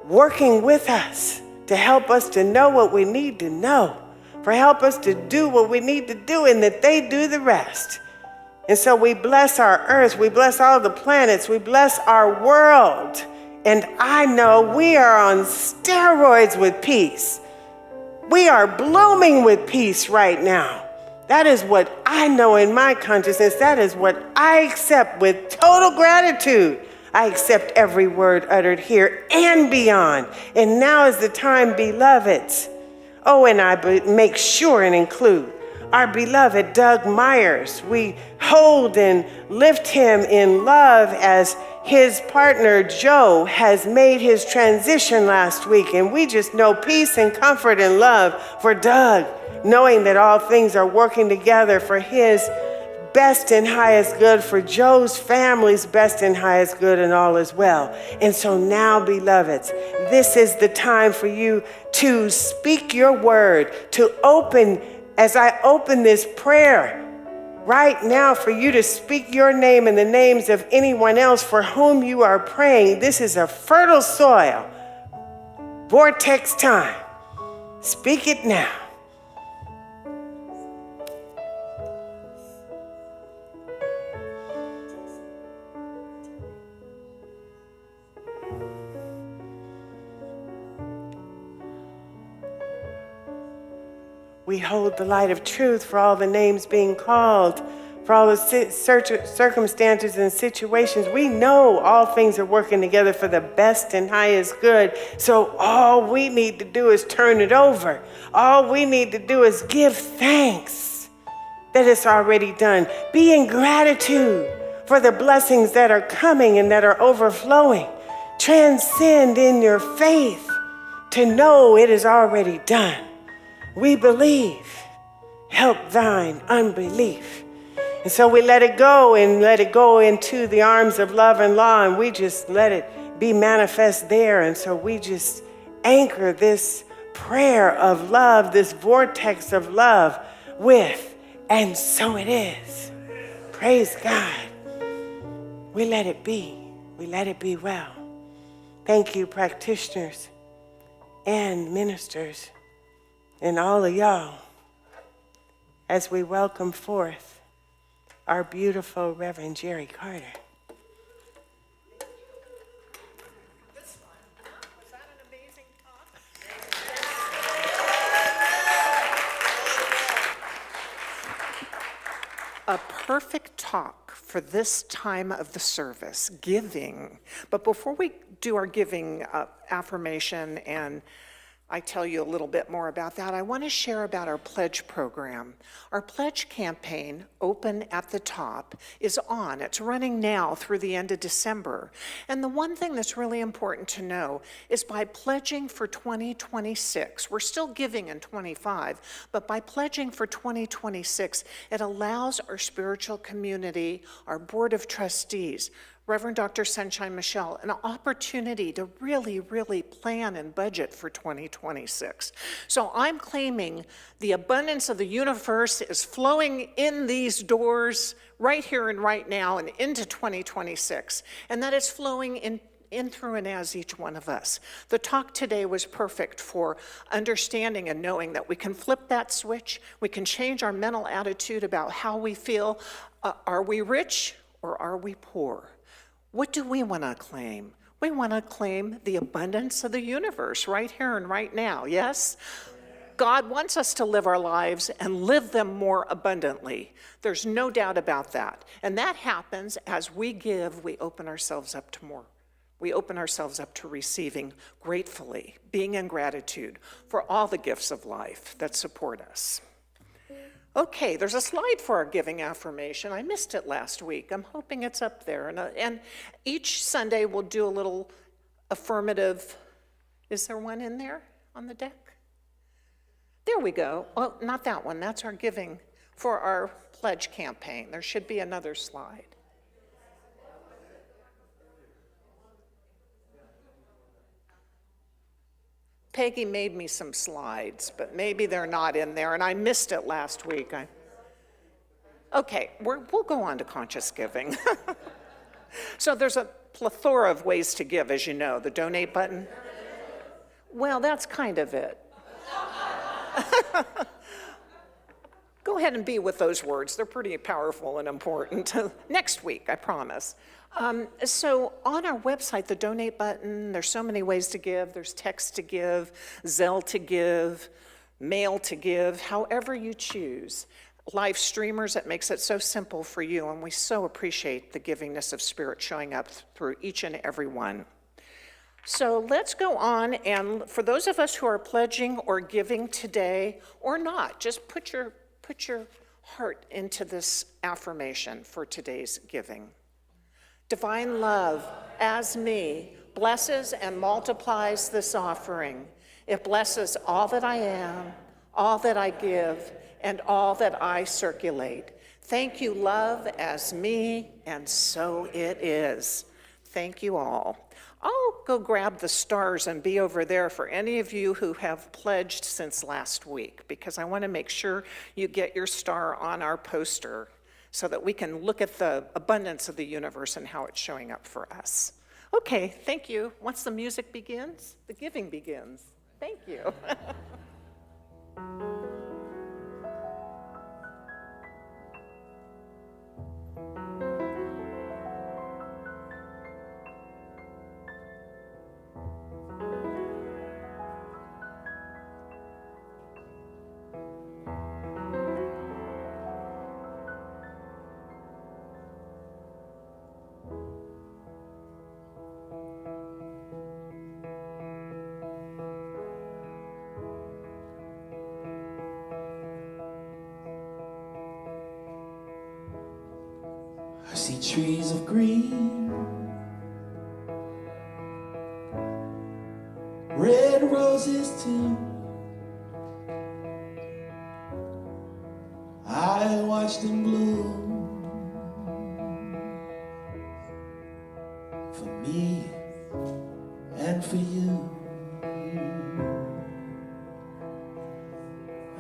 working with us to help us to know what we need to know, for help us to do what we need to do, and that they do the rest. And so we bless our earth, we bless all the planets, we bless our world. And I know we are on steroids with peace. We are blooming with peace right now. That is what I know in my consciousness. That is what I accept with total gratitude. I accept every word uttered here and beyond. And now is the time, beloveds. Oh, and I make sure and include our beloved Doug Myers. We hold and lift him in love as his partner Joe has made his transition last week. And we just know peace and comfort and love for Doug, knowing that all things are working together for his best and highest good, for Joe's family's best and highest good, and all is well. And so now, beloveds, this is the time for you to speak your word, to open, as I open this prayer right now, for you to speak your name and the names of anyone else for whom you are praying. This is a fertile soil, vortex time. Speak it now. We hold the light of truth for all the names being called, for all the circumstances and situations. We know all things are working together for the best and highest good. So all we need to do is turn it over. All we need to do is give thanks that it's already done. Be in gratitude for the blessings that are coming and that are overflowing. Transcend in your faith to know it is already done. We believe, help thine unbelief. And so we let it go and let it go into the arms of love and law, and we just let it be manifest there. And so we just anchor this prayer of love, this vortex of love with, and so it is. Praise God. We let it be. We let it be well. Thank you, practitioners and ministers, and all of y'all, as we welcome forth our beautiful Reverend Jerry Carter. Was that an amazing talk? A perfect talk for this time of the service, giving. But before we do our giving affirmation, and I tell you a little bit more about that, I want to share about our pledge program. Our pledge campaign, Open at the Top, is on. It's running now through the end of December. And the one thing that's really important to know is by pledging for 2026, we're still giving in 25, but by pledging for 2026, it allows our spiritual community, our board of trustees, Reverend Dr. Sunshine Michelle, an opportunity to really, really plan and budget for 2026. So I'm claiming the abundance of the universe is flowing in these doors right here and right now and into 2026, and that it's flowing in through and as each one of us. The talk today was perfect for understanding and knowing that we can flip that switch, we can change our mental attitude about how we feel. Are we rich or are we poor? What do we want to claim? We want to claim the abundance of the universe right here and right now, yes? God wants us to live our lives and live them more abundantly. There's no doubt about that. And that happens as we give, we open ourselves up to more. We open ourselves up to receiving gratefully, being in gratitude for all the gifts of life that support us. Okay, there's a slide for our giving affirmation. I missed it last week. I'm hoping it's up there. And each Sunday we'll do a little affirmative. Is there one in there on the deck? There we go. Oh, not that one. That's our giving for our pledge campaign. There should be another slide. Peggy made me some slides, but maybe they're not in there, and I missed it last week. Okay, we'll go on to conscious giving. So there's a plethora of ways to give, as you know. The donate button. Well, that's kind of it. Go ahead and be with those words. They're pretty powerful and important. Next week, I promise. So on our website, the donate button, there's so many ways to give. There's text to give, Zelle to give, mail to give, however you choose. Live streamers, it makes it so simple for you, and we so appreciate the givingness of Spirit showing up through each and every one. So let's go on, and for those of us who are pledging or giving today, or not, just put your heart into this affirmation for today's giving. Divine love, as me, blesses and multiplies this offering. It blesses all that I am, all that I give, and all that I circulate. Thank you, love, as me, and so it is. Thank you all. I'll go grab the stars and be over there for any of you who have pledged since last week, because I want to make sure you get your star on our poster so that we can look at the abundance of the universe and how it's showing up for us. Okay, thank you. Once the music begins, the giving begins. Thank you. I see trees of green, red roses too. I watch them bloom for me and for you.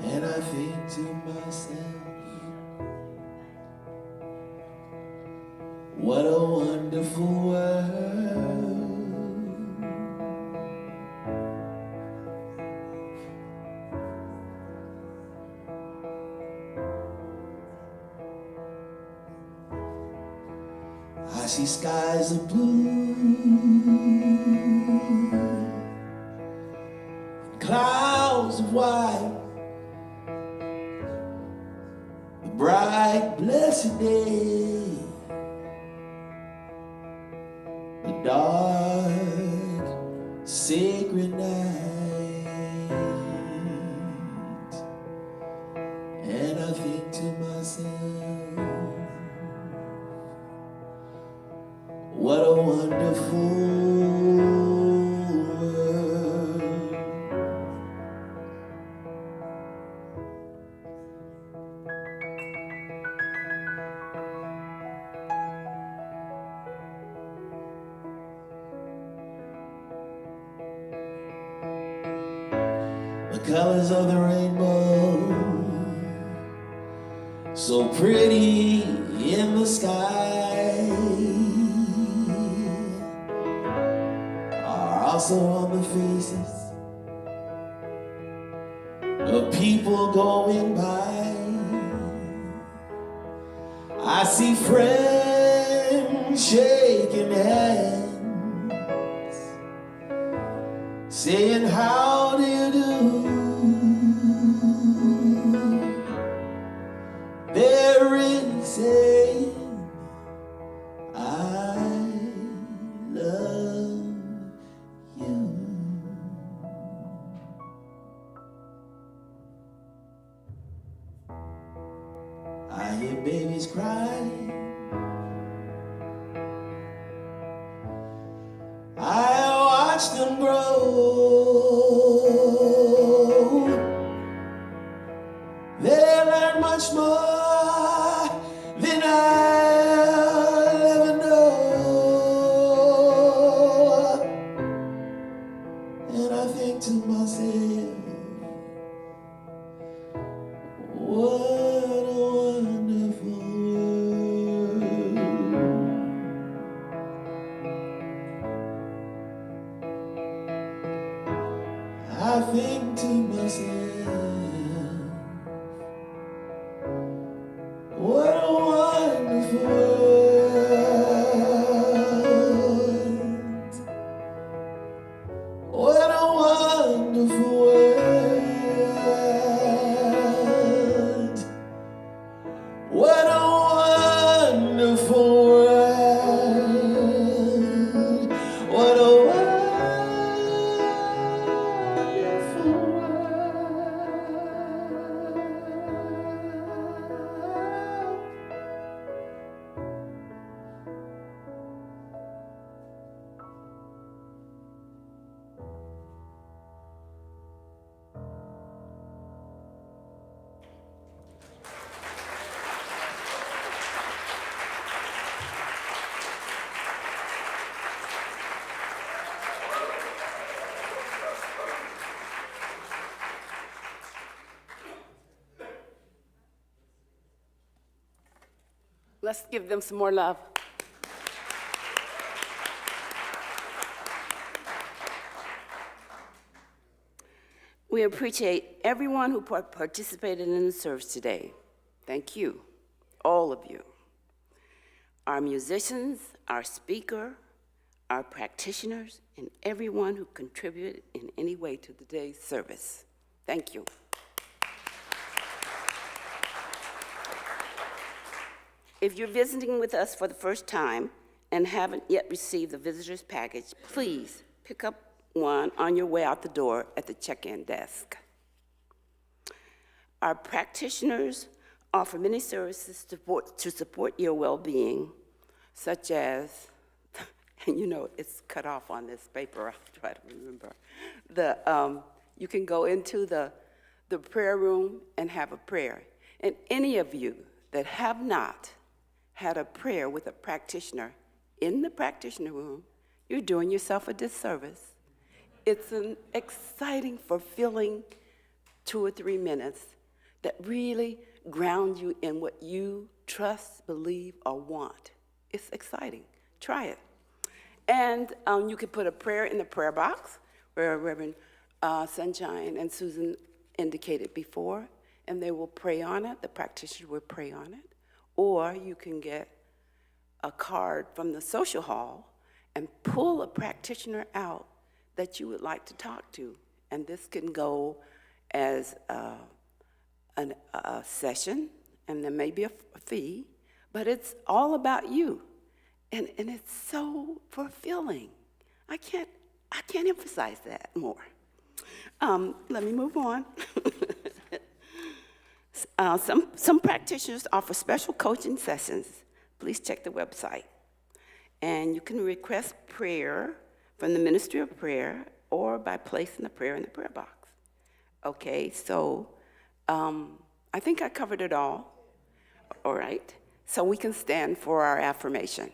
And I think to myself, what a wonderful world. I see skies of blue, clouds of white, a bright, blessed day. Dark, sacred night, and I think to myself, what a wonderful world. The colors of the rainbow, so pretty in the sky, are also on the faces of people going by. I see friends shaking hands, saying how do you do. They're really saying I love you. I hear babies cry, I watch them grow. They learn much more than I'll ever know. And I think to myself, what a wonderful world. Let's give them some more love. We appreciate everyone who participated in the service today. Thank you, all of you. Our musicians, our speaker, our practitioners, and everyone who contributed in any way to today's service. Thank you. If you're visiting with us for the first time and haven't yet received the visitor's package, please pick up one on your way out the door at the check-in desk. Our practitioners offer many services to support your well-being, such as, and you know it's cut off on this paper, I'll try to remember. You can go into the prayer room and have a prayer. And any of you that have not had a prayer with a practitioner in the practitioner room, you're doing yourself a disservice. It's an exciting, fulfilling 2 or 3 minutes that really ground you in what you trust, believe, or want. It's exciting. Try it. And you can put a prayer in the prayer box, where Reverend Sunshine and Susan indicated before, and they will pray on it. The practitioner will pray on it. Or you can get a card from the social hall and pull a practitioner out that you would like to talk to. And this can go as a session, and there may be a fee, but it's all about you. And it's so fulfilling. I can't emphasize that more. Let me move on. Some practitioners offer special coaching sessions. Please check the website. And you can request prayer from the Ministry of Prayer or by placing the prayer in the prayer box. Okay, so I think I covered it all. All right, so we can stand for our affirmation.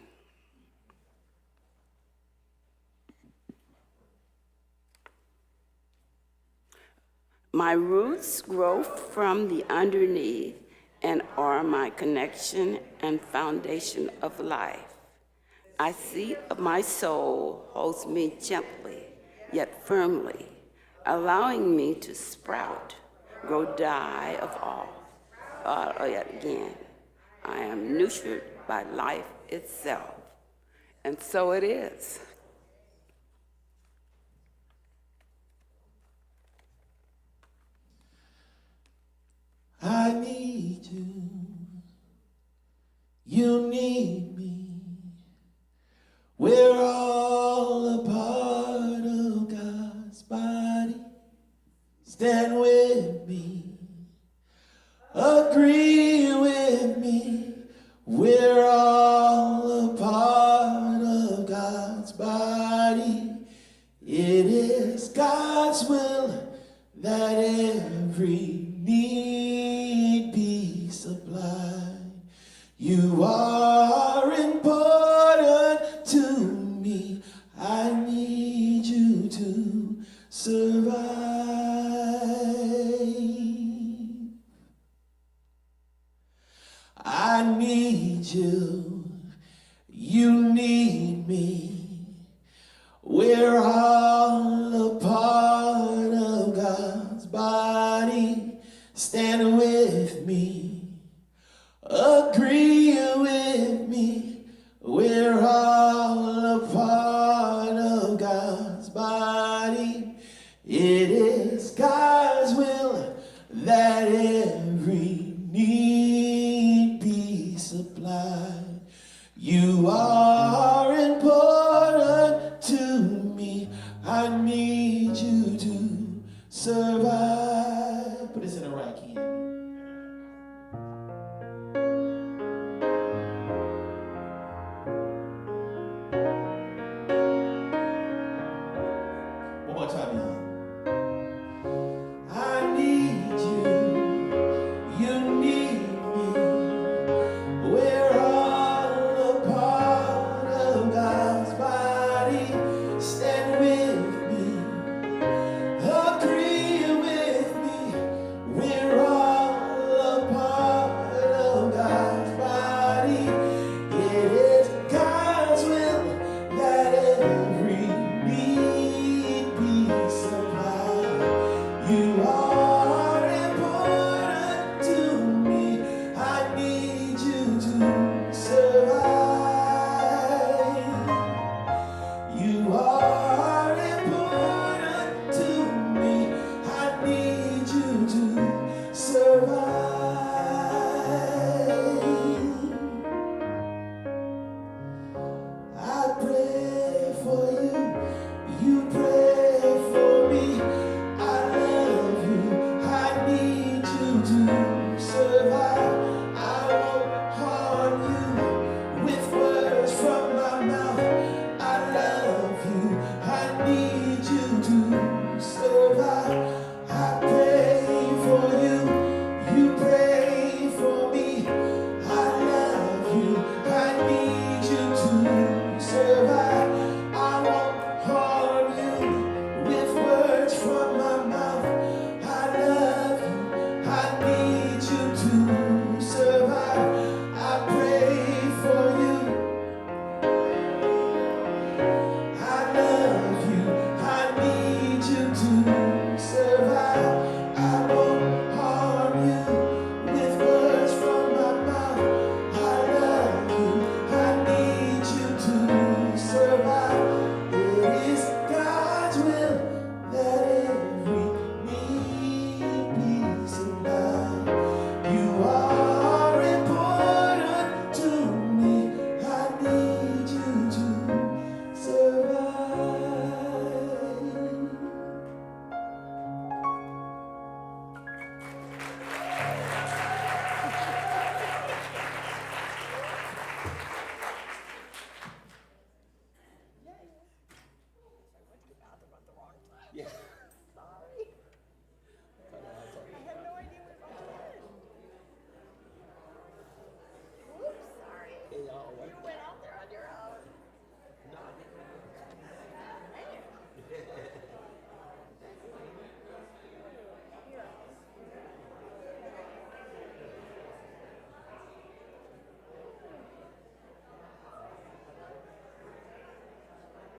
My roots grow from the underneath and are my connection and foundation of life. I seat of my soul holds me gently, yet firmly, allowing me to sprout, grow, die of all. Yet again, I am nurtured by life itself. And so it is. I need you, you need me. We're all a part of God's body. Stand with me, agree with me. We're all a part of God's body. It is God's will that every need be supplied. You are important to me. I need you to survive. I need you, you need me. We're all a part of God's body. Stand with me, agree with me. We're all a part of God's body. It is God's will that every need be supplied. You are